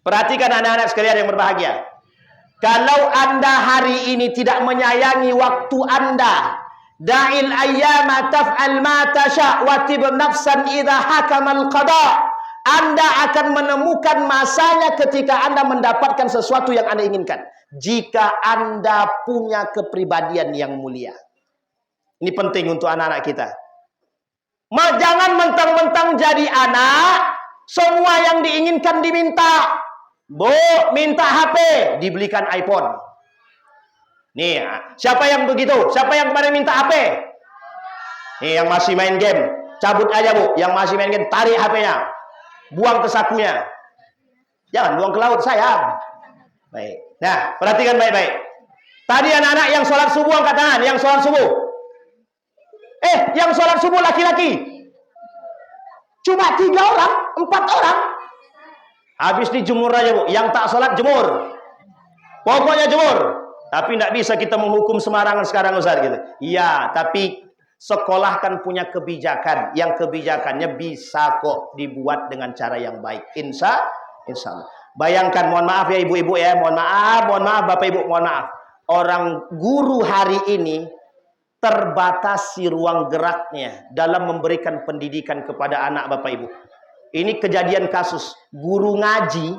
Perhatikan anak-anak sekalian yang berbahagia. Kalau Anda hari ini tidak menyayangi waktu Anda, da'il ayyama taf'al ma tasha' wa tib nafsan idza hakamal qada. Anda akan menemukan masanya ketika Anda mendapatkan sesuatu yang Anda inginkan. Jika Anda punya kepribadian yang mulia. Ini penting untuk anak-anak kita. Jangan mentang-mentang jadi anak, semua yang diinginkan diminta. Bu, minta HP, dibelikan iPhone. Nih, siapa yang begitu? Siapa yang kemarin minta HP? Nih, yang masih main game, cabut aja bu. Yang masih main game, tarik HP-nya, buang ke sakunya. Jangan buang ke laut, sayang. Baik. Nah, perhatikan baik-baik. Tadi anak-anak yang sholat subuh angkat tangan, yang sholat subuh. Yang sholat subuh laki-laki. Cuma 3 orang, 4 orang. Habis dijemur aja bu. Yang tak sholat jemur. Pokoknya jemur. Tapi tidak bisa kita menghukum sembarangan sekarang Ustaz gitu. Iya, tapi sekolah kan punya kebijakan. Yang kebijakannya bisa kok dibuat dengan cara yang baik. Insya Allah. Bayangkan, mohon maaf ya ibu-ibu ya. Mohon maaf bapak ibu, mohon maaf. Orang guru hari ini terbatasi ruang geraknya dalam memberikan pendidikan kepada anak bapak ibu. Ini kejadian kasus guru ngaji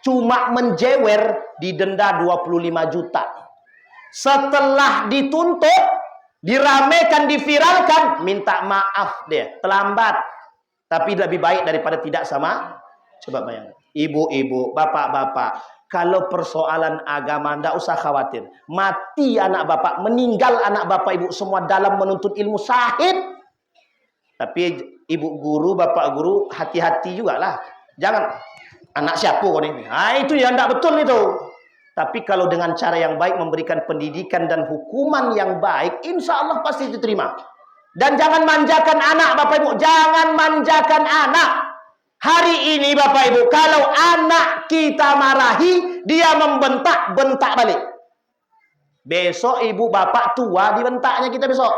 cuma menjewer didenda 25 juta. Setelah dituntut, diramekan, diviralkan, minta maaf dia, terlambat. Tapi lebih baik daripada tidak sama. Coba bayangkan. Ibu-ibu, bapak-bapak, kalau persoalan agama ndak usah khawatir. Mati anak bapak, meninggal anak bapak ibu semua dalam menuntut ilmu syahid. Tapi ibu guru, bapak guru, hati-hati juga lah. Jangan, anak siapa kau ini? Itu yang tidak betul itu. Tapi kalau dengan cara yang baik, memberikan pendidikan dan hukuman yang baik, insya Allah pasti diterima. Dan jangan manjakan anak, bapak ibu. Jangan manjakan anak. Hari ini bapak ibu, kalau anak kita marahi, dia membentak balik. Besok ibu bapak tua dibentaknya kita besok.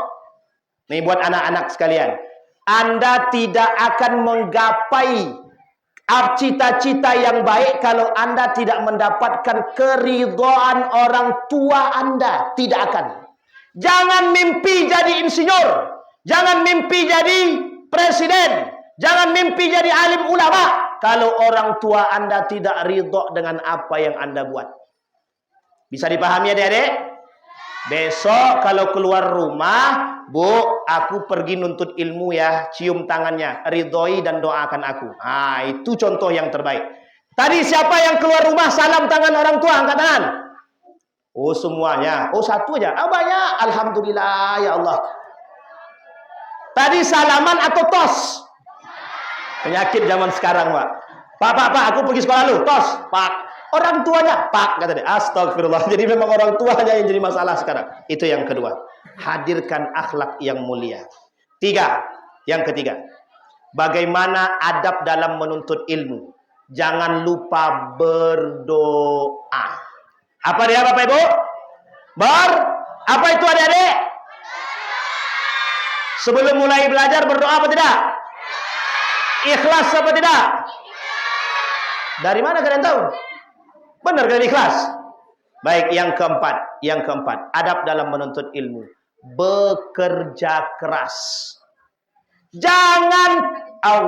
Nih buat anak-anak sekalian. Anda tidak akan menggapai cita-cita yang baik kalau Anda tidak mendapatkan keridhaan orang tua Anda. Tidak akan. Jangan mimpi jadi insinyur. Jangan mimpi jadi presiden. Jangan mimpi jadi alim ulama kalau orang tua Anda tidak ridho dengan apa yang Anda buat. Bisa dipahami adik-adik? Besok kalau keluar rumah, Bu, aku pergi nuntut ilmu ya, cium tangannya, ridhoi dan doakan aku. Itu contoh yang terbaik. Tadi siapa yang keluar rumah salam tangan orang tua, angkat tangan. Oh semuanya. Oh satu aja. Banyak. Alhamdulillah ya Allah. Tadi salaman atau tos? Penyakit zaman sekarang, Pak. Pak, aku pergi sekolah lu, tos, Pak. Orang tuanya, Pak, kata dia. Astagfirullah. Jadi memang orang tuanya yang jadi masalah sekarang. Itu yang kedua. Hadirkan akhlak yang mulia. Yang ketiga. Bagaimana adab dalam menuntut ilmu? Jangan lupa berdoa. Apa dia Bapak Ibu? Apa itu adik-adik? Sebelum mulai belajar berdoa apa tidak? Ikhlas apa tidak? Dari mana kalian tahu? Benar kalian ikhlas? Baik, yang keempat, adab dalam menuntut ilmu. Bekerja keras.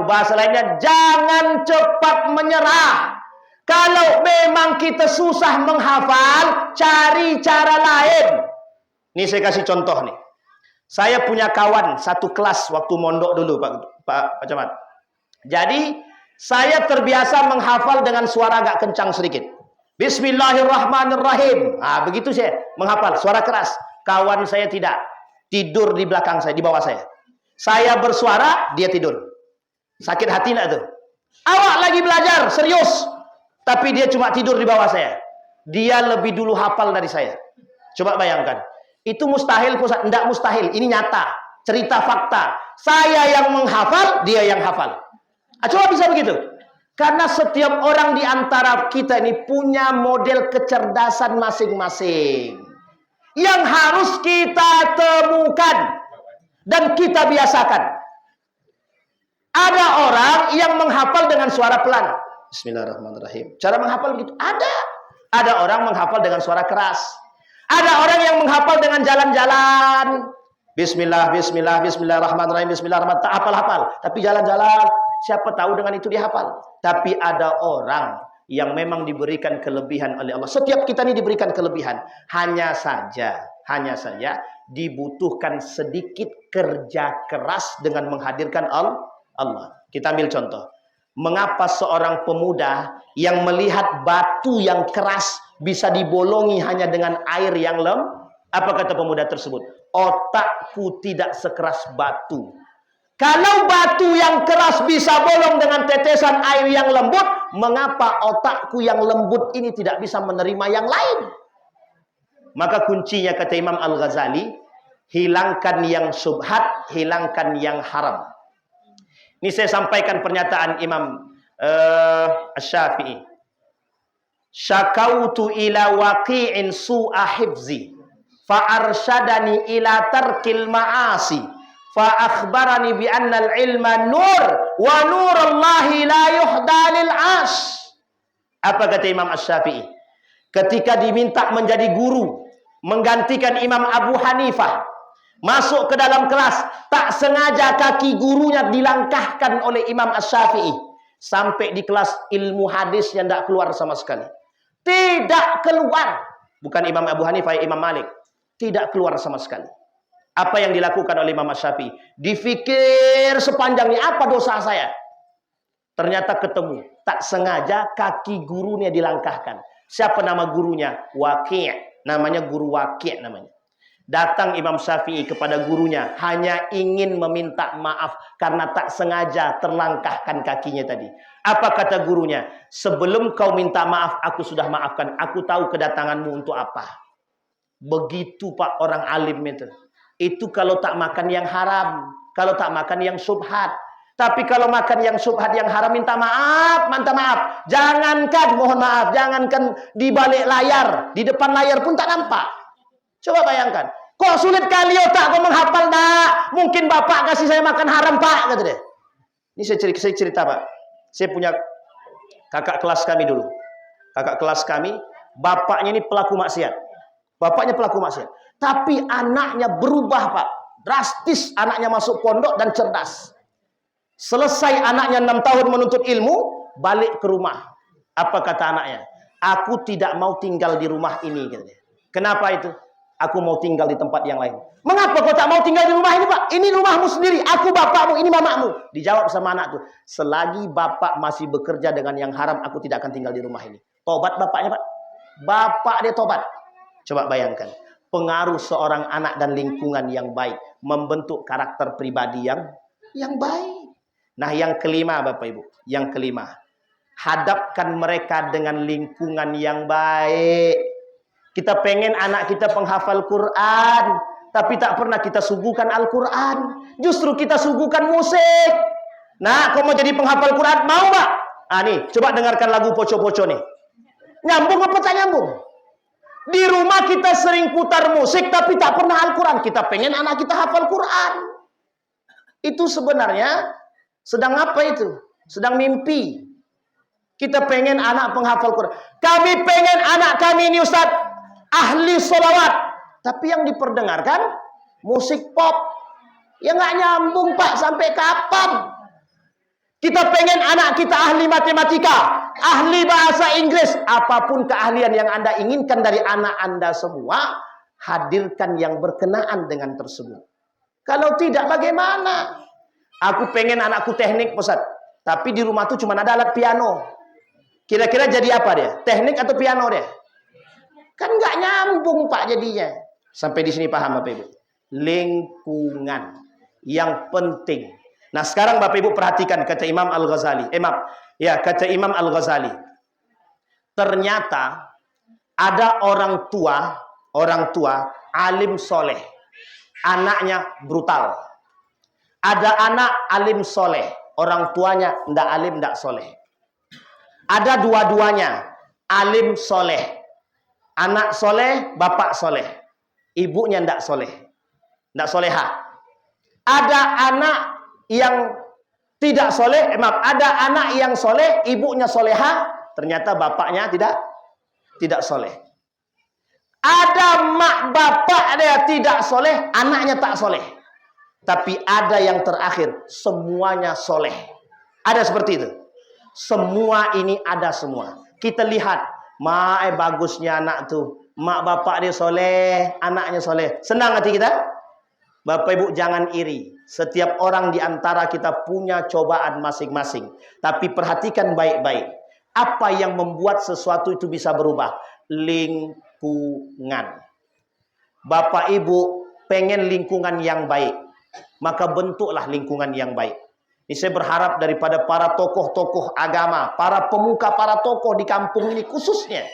Bahasa lainnya, jangan cepat menyerah. Kalau memang kita susah menghafal, cari cara lain. Ini saya kasih contoh nih. Saya punya kawan satu kelas waktu mondok dulu, Pak Camat. Jadi, saya terbiasa menghafal dengan suara agak kencang sedikit. Bismillahirrahmanirrahim. Begitu saya menghafal, suara keras. Kawan saya tidak. Tidur di belakang saya, di bawah saya. Saya bersuara, dia tidur. Sakit hati enggak tuh? Awak lagi belajar, serius. Tapi dia cuma tidur di bawah saya. Dia lebih dulu hafal dari saya. Coba bayangkan. Itu mustahil, Pusat. Enggak mustahil. Ini nyata. Cerita fakta. Saya yang menghafal, dia yang hafal. Coba bisa begitu. Karena setiap orang di antara kita ini punya model kecerdasan masing-masing. Yang harus kita temukan. Dan kita biasakan. Ada orang yang menghafal dengan suara pelan. Bismillahirrahmanirrahim. Cara menghafal begitu. Ada. Ada orang menghafal dengan suara keras. Ada orang yang menghafal dengan jalan-jalan. Bismillah, bismillah, bismillahirrahmanirrahim, bismillahirrahmanirrahim. Tak hafal-hafal. Tapi jalan-jalan. Siapa tahu dengan itu dia hafal. Tapi ada orang yang memang diberikan kelebihan oleh Allah. Setiap kita ini diberikan kelebihan. Hanya saja dibutuhkan sedikit kerja keras dengan menghadirkan Allah. Kita ambil contoh. Mengapa seorang pemuda yang melihat batu yang keras bisa dibolongi hanya dengan air yang Apa kata pemuda tersebut? Otakku tidak sekeras batu. Kalau batu yang keras bisa bolong dengan tetesan air yang lembut, mengapa otakku yang lembut ini tidak bisa menerima yang lain? Maka kuncinya kata Imam Al-Ghazali, hilangkan yang syubhat, hilangkan yang haram. Ini saya sampaikan pernyataan Imam Asy-Syafi'i. Syakautu ila waqi'in su'a hifzi fa arsyadani ila tarkil ma'asi fa akhbarani bi anna al-ilma nur wa nurallahi la yuhda lil 'ash. Apa kata Imam Asy-Syafi'i? Ketika diminta menjadi guru, menggantikan Imam Abu Hanifah, masuk ke dalam kelas, tak sengaja kaki gurunya dilangkahkan oleh Imam Asy-Syafi'i. Sampai di kelas ilmu hadis yang tidak keluar sama sekali. Tidak keluar. Bukan Imam Abu Hanifah, Imam Malik. Tidak keluar sama sekali. Apa yang dilakukan oleh Imam Asy-Syafi'i? Difikir sepanjangnya, apa dosa saya? Ternyata ketemu. Tak sengaja kaki gurunya dilangkahkan. Siapa nama gurunya? Waqi'. Namanya guru Waqi' namanya. Datang Imam Syafi'i kepada gurunya, hanya ingin meminta maaf karena tak sengaja terlangkahkan kakinya tadi. Apa kata gurunya? Sebelum kau minta maaf, aku sudah maafkan. Aku tahu kedatanganmu untuk apa. Begitu Pak orang alim itu. Itu kalau tak makan yang haram, kalau tak makan yang syubhat. Tapi kalau makan yang syubhat, yang haram, minta maaf. Jangankan, mohon maaf, jangankan di balik layar, di depan layar pun tak nampak. Coba bayangkan. Kok sulit kali otak kau menghafal, nak? Mungkin bapak kasih saya makan haram, Pak, kata dia. Ini saya cerita, Pak. Saya punya kakak kelas kami dulu. Kakak kelas kami, bapaknya ini pelaku maksiat. Bapaknya pelaku maksiat. Tapi anaknya berubah, Pak. Drastis anaknya masuk pondok dan cerdas. Selesai anaknya 6 tahun menuntut ilmu, balik ke rumah. Apa kata anaknya? Aku tidak mau tinggal di rumah ini, katanya. Kenapa itu? Aku mau tinggal di tempat yang lain. Mengapa kau tak mau tinggal di rumah ini, Pak? Ini rumahmu sendiri. Aku bapakmu, ini mamamu. Dijawab sama anak tuh. Selagi bapak masih bekerja dengan yang haram, aku tidak akan tinggal di rumah ini. Tobat bapaknya, Pak. Bapak dia tobat. Coba bayangkan. Pengaruh seorang anak dan lingkungan yang baik membentuk karakter pribadi yang baik. Nah, yang kelima, Bapak Ibu. Yang kelima. Hadapkan mereka dengan lingkungan yang baik. Kita pengen anak kita penghafal Quran, tapi tak pernah kita suguhkan Al-Quran. Justru kita suguhkan musik. Nah, kau mau jadi penghafal Quran, mau Pak? Ah nih, coba dengarkan lagu Poco-Poco nih. Nyambung apa tak nyambung? Di rumah kita sering putar musik, tapi tak pernah Al-Quran. Kita pengen anak kita hafal Quran. Itu sebenarnya sedang apa itu? Sedang mimpi. Kita pengen anak penghafal Quran. Kami pengen anak kami ini Ustaz ahli sholawat, tapi yang diperdengarkan musik pop. Ya nggak nyambung Pak, sampai kapan? Kita pengen anak kita ahli matematika, ahli bahasa Inggris, apapun keahlian yang Anda inginkan dari anak Anda semua, hadirkan yang berkenaan dengan tersebut. Kalau tidak bagaimana? Aku pengen anakku teknik Ustaz, tapi di rumah tuh cuma ada alat piano. Kira-kira jadi apa dia? Teknik atau piano dia? Kan nggak nyambung Pak jadinya. Sampai di sini paham Bapak Ibu? Lingkungan yang penting. Nah sekarang Bapak Ibu perhatikan kata Imam Al-Ghazali. Kata Imam Al-Ghazali. Ternyata ada orang tua alim soleh. Anaknya brutal. Ada anak alim soleh. Orang tuanya ndak alim ndak soleh. Ada dua-duanya alim soleh. Anak soleh, bapak soleh. Ibunya ndak soleh. Ndak solehah. Ada anak yang Tidak soleh, maaf, ada anak yang soleh, ibunya soleha, ternyata bapaknya tidak soleh. Ada mak bapak dia tidak soleh, anaknya tak soleh. Tapi ada yang terakhir, semuanya soleh. Ada seperti itu. Semua ini ada semua. Kita lihat, bagusnya anak tuh. Mak bapak dia soleh, anaknya soleh. Senang hati kita? Bapak Ibu jangan iri. Setiap orang di antara kita punya cobaan masing-masing. Tapi perhatikan baik-baik. Apa yang membuat sesuatu itu bisa berubah? Lingkungan. Bapak Ibu pengen lingkungan yang baik. Maka bentuklah lingkungan yang baik. Ini saya berharap daripada para tokoh-tokoh agama, para pemuka, para tokoh di kampung ini khususnya.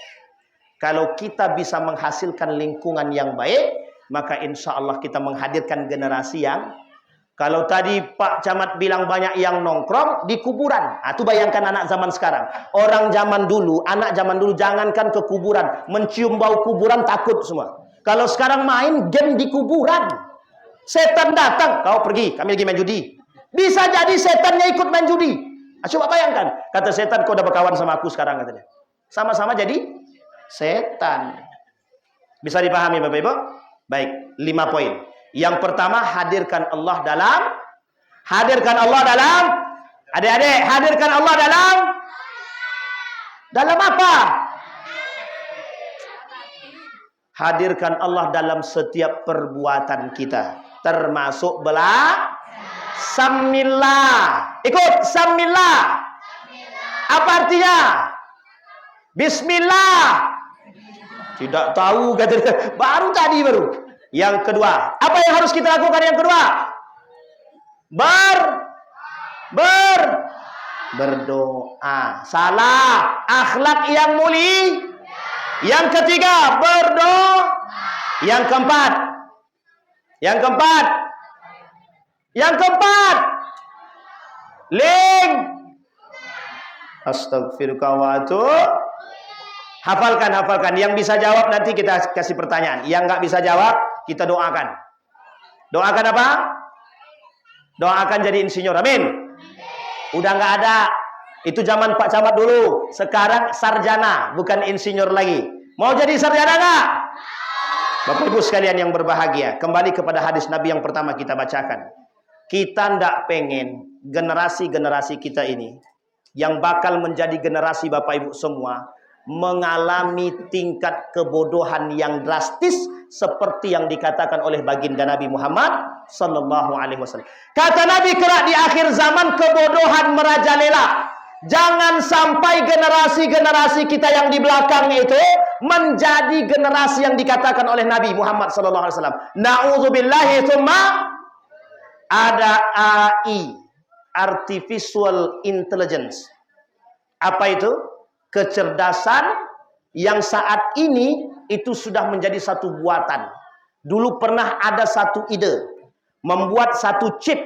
Kalau kita bisa menghasilkan lingkungan yang baik, maka insya Allah kita menghadirkan generasi yang, kalau tadi Pak Camat bilang banyak yang nongkrong di kuburan. Itu bayangkan anak zaman sekarang. Orang zaman dulu, anak zaman dulu jangankan ke kuburan, mencium bau kuburan takut semua. Kalau sekarang main game di kuburan, setan datang, kau pergi, kami lagi main judi. Bisa jadi setannya ikut main judi. Coba bayangkan, kata setan, kau udah berkawan sama aku sekarang, katanya. Sama-sama jadi setan. Bisa dipahami Bapak Ibu? Baik, 5 poin. Yang pertama, hadirkan Allah dalam adik-adik, hadirkan Allah dalam apa? Hadirkan Allah dalam setiap perbuatan kita, termasuk Samillah. Ikut, Samillah. Apa artinya? Bismillah. Tidak tahu katanya. Baru. Yang kedua, apa yang harus kita lakukan yang kedua? Berdoa. Salah. Akhlak yang mulia. Yang ketiga, berdoa. Yang keempat, astagfirullah wa atubu. Hafalkan. Yang bisa jawab nanti kita kasih pertanyaan. Yang nggak bisa jawab, kita doakan. Doakan apa? Doakan jadi insinyur. Amin. Udah nggak ada. Itu zaman Pak Camat dulu. Sekarang sarjana, bukan insinyur lagi. Mau jadi sarjana nggak? Bapak Ibu sekalian yang berbahagia, kembali kepada hadis Nabi yang pertama kita bacakan. Kita ndak pengen generasi-generasi kita ini yang bakal menjadi generasi Bapak Ibu semua mengalami tingkat kebodohan yang drastis seperti yang dikatakan oleh baginda Nabi Muhammad sallallahu alaihi wasallam. Kata Nabi, kelak di akhir zaman kebodohan merajalela. Jangan sampai generasi-generasi kita yang di belakang itu menjadi generasi yang dikatakan oleh Nabi Muhammad sallallahu alaihi wasallam. Nauzubillahi tsumma ada AI, artificial intelligence. Apa itu? Kecerdasan yang saat ini itu sudah menjadi satu buatan. Dulu pernah ada satu ide, membuat satu chip,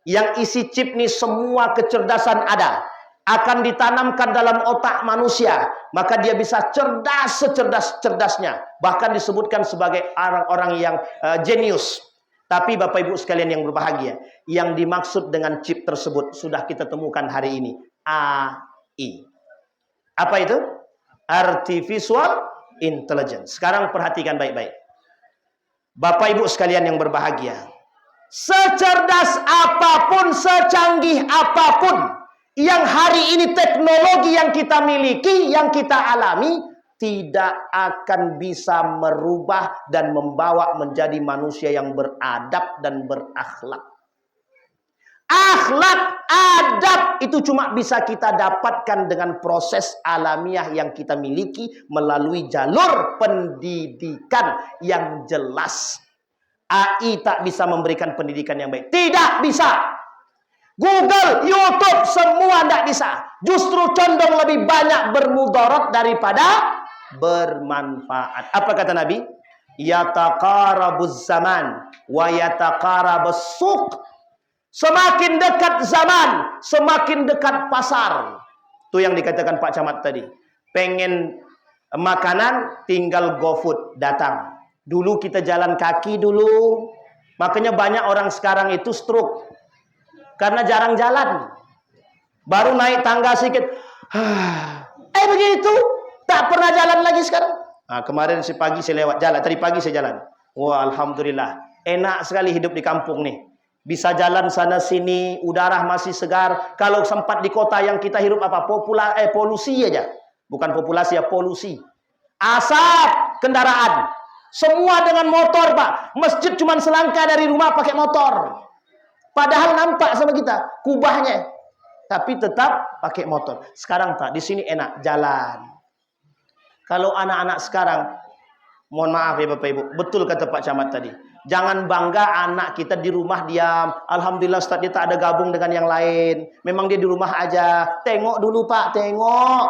yang isi chip ini semua kecerdasan ada, akan ditanamkan dalam otak manusia, maka dia bisa cerdas secerdas-cerdasnya, bahkan disebutkan sebagai orang-orang yang jenius. Tapi Bapak Ibu sekalian yang berbahagia, yang dimaksud dengan chip tersebut sudah kita temukan hari ini, AI. Apa itu? Artificial Intelligence. Sekarang perhatikan baik-baik. Bapak Ibu sekalian yang berbahagia, secerdas apapun, secanggih apapun yang hari ini teknologi yang kita miliki, yang kita alami, tidak akan bisa merubah dan membawa menjadi manusia yang beradab dan berakhlak. Akhlak, adab itu cuma bisa kita dapatkan dengan proses alamiah yang kita miliki melalui jalur pendidikan yang jelas. AI tak bisa memberikan pendidikan yang baik. Tidak bisa. Google, YouTube, semua tidak bisa. Justru condong lebih banyak bermudarat daripada bermanfaat. Apa kata Nabi? Yataqarabuz zaman wa yataqarabus suq. Semakin dekat zaman, semakin dekat pasar. Itu yang dikatakan Pak Camat tadi. Pengen makanan, tinggal GoFood datang. Dulu kita jalan kaki dulu. Makanya banyak orang sekarang itu stroke. Karena jarang jalan. Baru naik tangga sedikit. Begitu. Tak pernah jalan lagi sekarang. Nah, kemarin si pagi saya lewat jalan. Tadi pagi saya jalan. Wah, alhamdulillah. Enak sekali hidup di kampung nih. Bisa jalan sana sini, udara masih segar. Kalau sempat di kota yang kita hidup apa? Polusi aja. Bukan populasi ya, polusi. Asap kendaraan. Semua dengan motor, Pak. Masjid cuma selangkah dari rumah pakai motor. Padahal nampak sama kita kubahnya. Tapi tetap pakai motor. Sekarang tak, di sini enak jalan. Kalau anak-anak sekarang, mohon maaf ya Bapak Ibu, betul kata Pak Camat tadi. Jangan bangga anak kita di rumah diam. Alhamdulillah Ustaz dia tak ada gabung dengan yang lain. Memang dia di rumah aja. Tengok dulu Pak, tengok.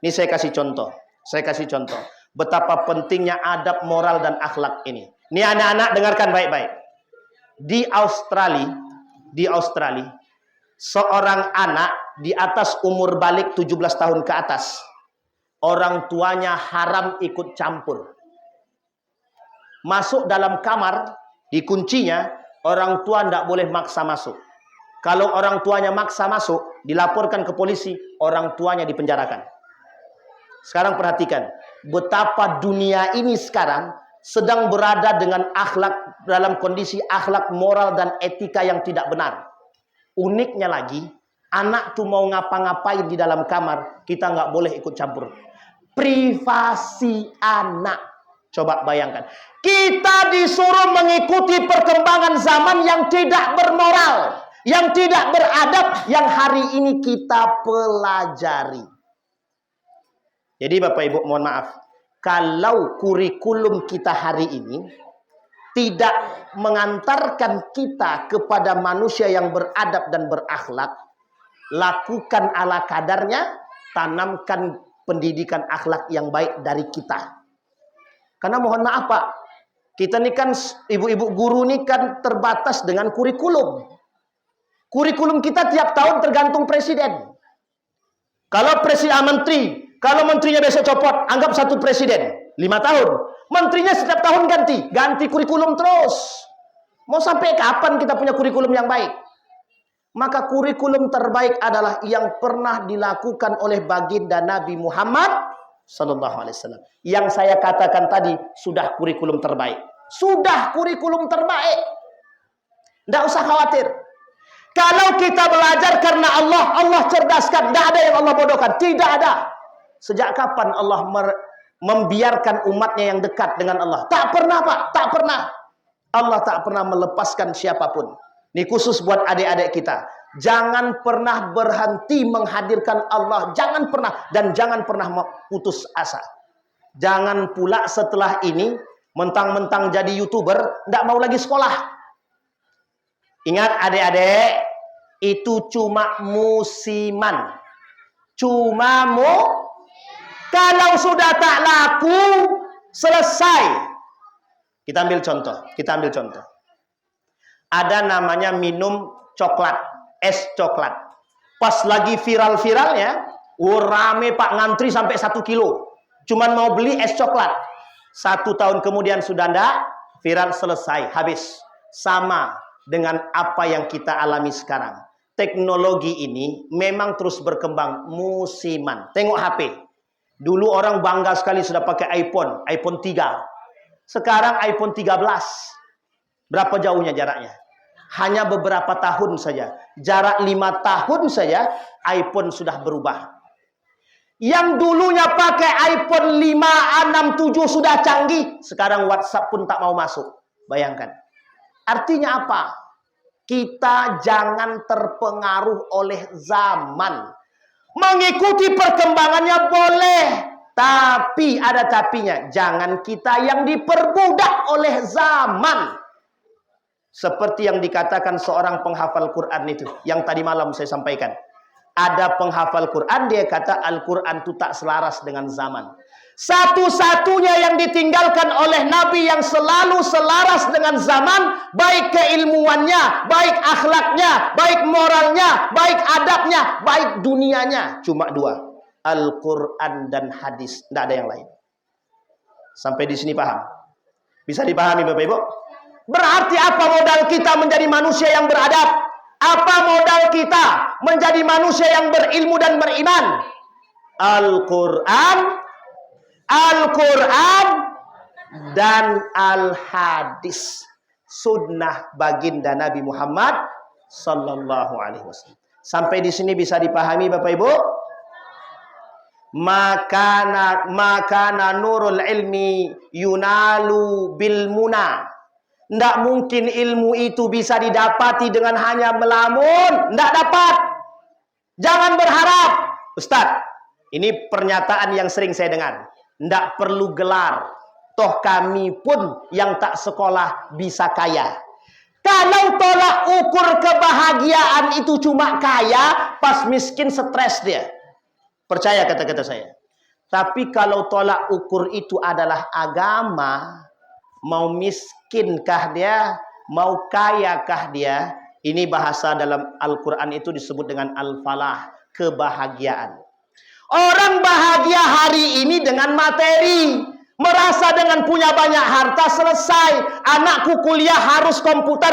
Ini saya kasih contoh. Saya kasih contoh. Betapa pentingnya adab, moral, dan akhlak ini. Ini anak-anak dengarkan baik-baik. Di Australia, seorang anak di atas umur balik 17 tahun ke atas, orang tuanya haram ikut campur. Masuk dalam kamar, dikuncinya, orang tua tidak boleh maksa masuk. Kalau orang tuanya maksa masuk, dilaporkan ke polisi, orang tuanya dipenjarakan. Sekarang perhatikan, betapa dunia ini sekarang sedang berada dengan akhlak, dalam kondisi akhlak, moral, dan etika yang tidak benar. Uniknya lagi, anak tuh mau ngapa-ngapain di dalam kamar, kita nggak boleh ikut campur. Privasi anak. Coba bayangkan. Kita disuruh mengikuti perkembangan zaman yang tidak bermoral, yang tidak beradab, yang hari ini kita pelajari. Jadi Bapak Ibu mohon maaf, kalau kurikulum kita hari ini tidak mengantarkan kita kepada manusia yang beradab dan berakhlak, lakukan ala kadarnya, tanamkan pendidikan akhlak yang baik dari kita. Karena mohon maaf Pak, kita ini kan ibu-ibu guru ini kan terbatas dengan kurikulum. Kurikulum kita tiap tahun tergantung presiden. Kalau presiden menteri, kalau menterinya besok copot, anggap satu presiden 5 tahun. Menterinya setiap tahun ganti kurikulum terus. Mau sampai kapan kita punya kurikulum yang baik? Maka kurikulum terbaik adalah yang pernah dilakukan oleh baginda Nabi Muhammad Sallallahu Alaihi Wasallam. Yang saya katakan tadi sudah kurikulum terbaik. Sudah kurikulum terbaik. Tidak usah khawatir. Kalau kita belajar karena Allah, Allah cerdaskan. Tidak ada yang Allah bodohkan. Tidak ada. Sejak kapan Allah membiarkan umatnya yang dekat dengan Allah? Tak pernah Pak, tak pernah. Allah tak pernah melepaskan siapapun. Ini khusus buat adik-adik kita. Jangan pernah berhenti menghadirkan Allah. Jangan pernah. Dan jangan pernah putus asa. Jangan pula setelah ini mentang-mentang jadi YouTuber, tidak mau lagi sekolah. Ingat adik-adik, itu cuma musiman. Kalau sudah tak laku, selesai. Kita ambil contoh. Ada namanya minum coklat, es coklat. Pas lagi viral-viralnya, rame Pak, ngantri sampai 1 kilo. Cuman mau beli es coklat. 1 tahun kemudian sudah ndak, viral, selesai, habis. Sama dengan apa yang kita alami sekarang. Teknologi ini memang terus berkembang musiman. Tengok HP. Dulu orang bangga sekali sudah pakai iPhone 3. Sekarang iPhone 13. Berapa jauhnya jaraknya? Hanya beberapa tahun saja. Jarak 5 tahun saja iPhone sudah berubah. Yang dulunya pakai iPhone 5, 6, 7 sudah canggih. Sekarang WhatsApp pun tak mau masuk. Bayangkan. Artinya apa? Kita jangan terpengaruh oleh zaman. Mengikuti perkembangannya boleh. Tapi ada tapinya. Jangan kita yang diperbudak oleh zaman. Seperti yang dikatakan seorang penghafal Quran itu. Yang tadi malam saya sampaikan. Ada penghafal Quran, dia kata Al-Quran itu tak selaras dengan zaman. Satu-satunya yang ditinggalkan oleh Nabi yang selalu selaras dengan zaman, baik keilmuannya, baik akhlaknya, baik moralnya, baik adabnya, baik dunianya. Cuma 2. Al-Quran dan hadis. Tidak ada yang lain. Sampai di sini paham? Bisa dipahami Bapak Ibu? Berarti apa modal kita menjadi manusia yang beradab? Apa modal kita menjadi manusia yang berilmu dan beriman? Al-Quran, Al-Quran, dan Al-Hadis. Sunnah baginda Nabi Muhammad sallallahu alaihi wasallam. Sampai di sini bisa dipahami Bapak Ibu? Makana nurul ilmi yunalu bil muna. Tidak mungkin ilmu itu bisa didapati dengan hanya melamun. Tidak dapat. Jangan berharap. Ustadz, ini pernyataan yang sering saya dengar. Tidak perlu gelar. Toh kami pun yang tak sekolah bisa kaya. Kalau tolak ukur kebahagiaan itu cuma kaya, pas miskin stres dia. Percaya kata-kata saya. Tapi kalau tolak ukur itu adalah agama, mau miskinkah dia, mau kayakah dia, ini bahasa dalam Al-Quran itu disebut dengan al-falah, kebahagiaan. Orang bahagia hari ini dengan materi, merasa dengan punya banyak harta selesai, anakku kuliah harus komputer.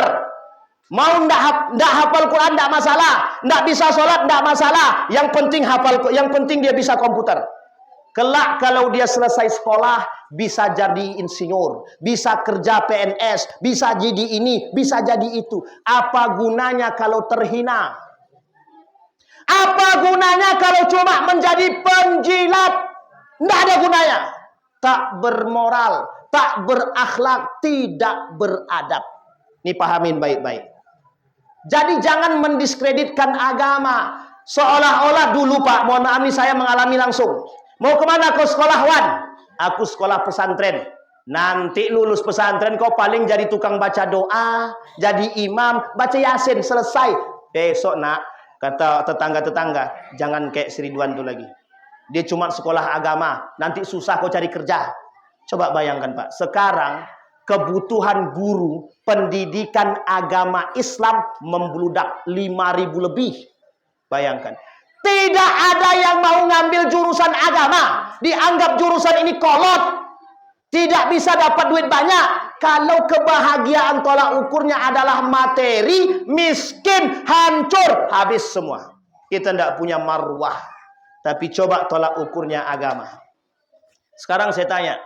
Mau ndak hafal Quran ndak masalah, ndak bisa sholat ndak masalah. Yang penting hafal, yang penting dia bisa komputer. Kelak kalau dia selesai sekolah bisa jadi insinyur, bisa kerja PNS, bisa jadi ini, bisa jadi itu. Apa gunanya kalau terhina? Apa gunanya kalau cuma menjadi penjilat? Ndak ada gunanya. Tak bermoral, tak berakhlak, tidak beradab. Ini pahamin baik-baik. Jadi jangan mendiskreditkan agama. Seolah-olah dulu Pak, mohon maaf nih saya mengalami langsung. Mau kemana kau sekolah Wan? Aku sekolah pesantren. Nanti lulus pesantren kau paling jadi tukang baca doa, jadi imam, baca yasin, selesai. Besok nak, kata tetangga-tetangga, jangan kayak si Ridwan tuh lagi. Dia cuma sekolah agama, nanti susah kau cari kerja. Coba bayangkan Pak, sekarang kebutuhan guru pendidikan agama Islam membludak 5.000 lebih. Bayangkan. Tidak ada yang mau ngambil jurusan agama. Dianggap jurusan ini kolot. Tidak bisa dapat duit banyak. Kalau kebahagiaan tolak ukurnya adalah materi, miskin, hancur, habis semua. Kita tidak punya marwah. Tapi coba tolak ukurnya agama. Sekarang saya tanya.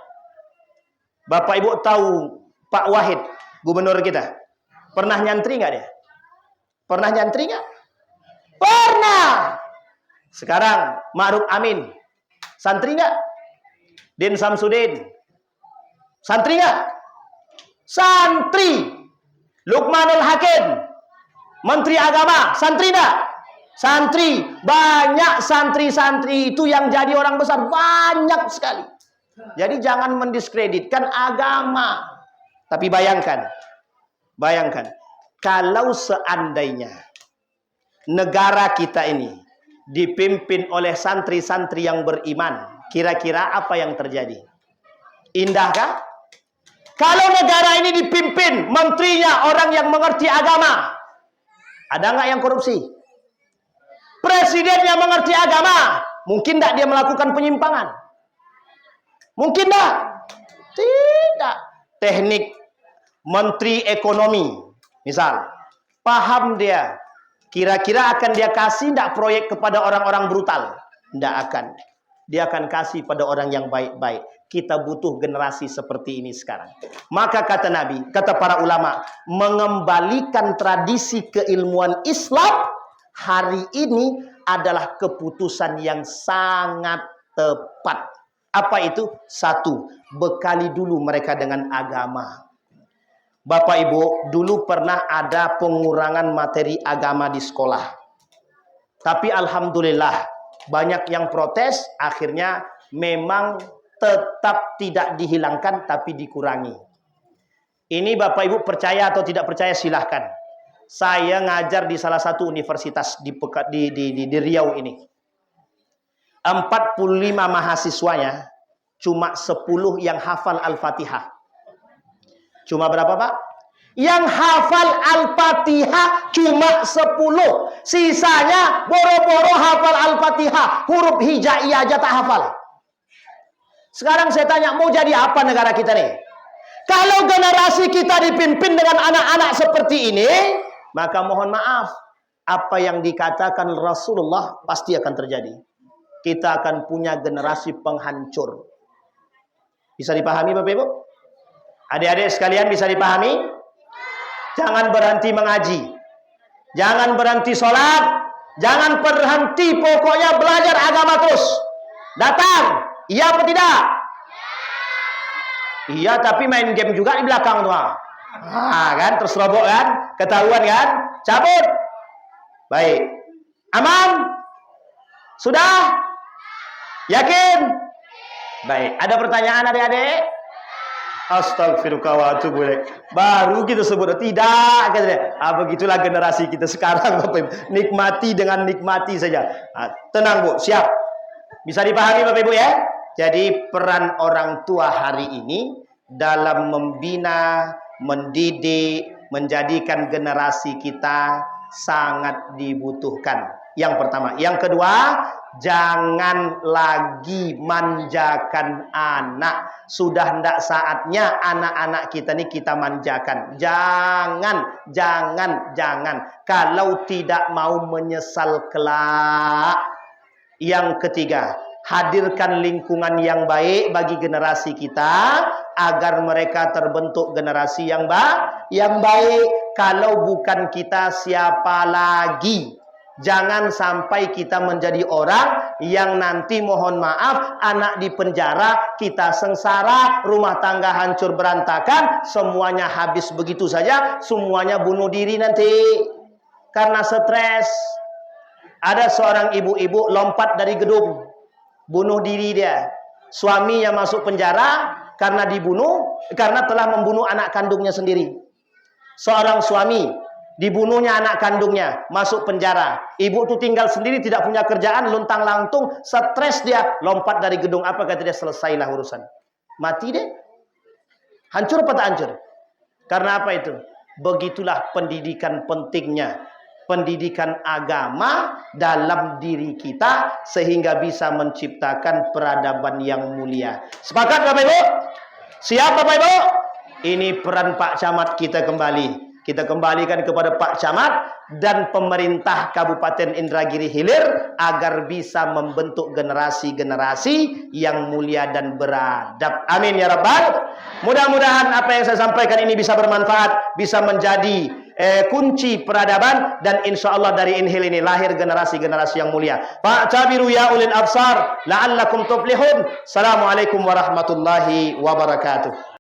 Bapak Ibu tahu Pak Wahid, gubernur kita, pernah nyantri nggak dia? Pernah nyantri nggak? Pernah. Sekarang Ma'ruf Amin, santri nggak? Din Samsudin, santri nggak? Santri. Lukmanul Hakim, Menteri Agama, santri nggak? Santri. Banyak santri-santri itu yang jadi orang besar, banyak sekali. Jadi jangan mendiskreditkan agama. Tapi bayangkan, kalau seandainya negara kita ini dipimpin oleh santri-santri yang beriman, kira-kira apa yang terjadi? Indahkah? Kalau negara ini dipimpin menterinya orang yang mengerti agama, ada nggak yang korupsi? Presidennya mengerti agama, mungkin nggak dia melakukan penyimpangan? Mungkin enggak? Tidak. Teknik Menteri Ekonomi, misal, paham dia, kira-kira akan dia kasih enggak proyek kepada orang-orang brutal? Enggak akan. Dia akan kasih pada orang yang baik-baik. Kita butuh generasi seperti ini sekarang. Maka kata Nabi, kata para ulama, mengembalikan tradisi keilmuan Islam hari ini adalah keputusan yang sangat tepat. Apa itu? Satu, bekali dulu mereka dengan agama. Bapak Ibu, dulu pernah ada pengurangan materi agama di sekolah. Tapi alhamdulillah, banyak yang protes, akhirnya memang tetap tidak dihilangkan, tapi dikurangi. Ini Bapak Ibu percaya atau tidak percaya silahkan. Saya ngajar di salah satu universitas di Riau ini. 45 mahasiswanya, cuma 10 yang hafal Al-Fatihah. Cuma berapa Pak? Yang hafal Al-Fatihah cuma 10. Sisanya boro-boro hafal Al-Fatihah. Huruf hijaiyah aja tak hafal. Sekarang saya tanya, mau jadi apa negara kita nih? Kalau generasi kita dipimpin dengan anak-anak seperti ini, maka mohon maaf, apa yang dikatakan Rasulullah pasti akan terjadi. Kita akan punya generasi penghancur. Bisa dipahami Bapak Ibu? Adik-adik sekalian bisa dipahami? Jangan berhenti mengaji. Jangan berhenti sholat. Jangan berhenti pokoknya belajar agama terus. Datang. Iya apa tidak? Iya tapi main game juga di belakang tuh. Kan terserobok kan? Ketahuan kan? Cabut. Baik. Aman? Sudah? Yakin? Baik. Ada pertanyaan adik-adik? Astagfirullah wa atubu ilaik. Baru kita sebut tidak katanya. Begitulah generasi kita sekarang Bapak Ibu. Nikmati dengan nikmati saja. Tenang Bu, siap. Bisa dipahami Bapak Ibu ya? Jadi peran orang tua hari ini dalam membina, mendidik, menjadikan generasi kita sangat dibutuhkan. Yang pertama. Yang kedua, jangan lagi manjakan anak. Sudah hendak saatnya anak-anak kita ini kita manjakan. Jangan. Kalau tidak mau menyesal kelak. Yang ketiga, hadirkan lingkungan yang baik bagi generasi kita agar mereka terbentuk generasi yang baik. Kalau bukan kita, siapa lagi? Jangan sampai kita menjadi orang yang nanti mohon maaf anak di penjara, kita sengsara, rumah tangga hancur berantakan, semuanya habis begitu saja, semuanya bunuh diri nanti karena stres. Ada seorang ibu-ibu lompat dari gedung, bunuh diri dia. Suaminya masuk penjara karena telah membunuh anak kandungnya sendiri. Seorang suami dibunuhnya anak kandungnya, masuk penjara. Ibu itu tinggal sendiri, tidak punya kerjaan, luntang-lantung, stres dia, lompat dari gedung. Apa kata dia? Selesailah urusan. Mati deh. Hancur apa tak hancur? Karena apa itu? Begitulah pendidikan pentingnya. Pendidikan agama dalam diri kita sehingga bisa menciptakan peradaban yang mulia. Sepakat Bapak Ibu? Siap Bapak Ibu? Ini peran Pak Camat kita kembali. Kita kembalikan kepada Pak Camat dan pemerintah Kabupaten Indragiri Hilir agar bisa membentuk generasi-generasi yang mulia dan beradab. Amin ya Rabbal. Mudah-mudahan apa yang saya sampaikan ini bisa bermanfaat, bisa menjadi kunci peradaban, dan insya Allah dari Inhil ini lahir generasi-generasi yang mulia. Pak Cabiru ya ulil absar la'allakum tuflihun. Assalamualaikum warahmatullahi wabarakatuh.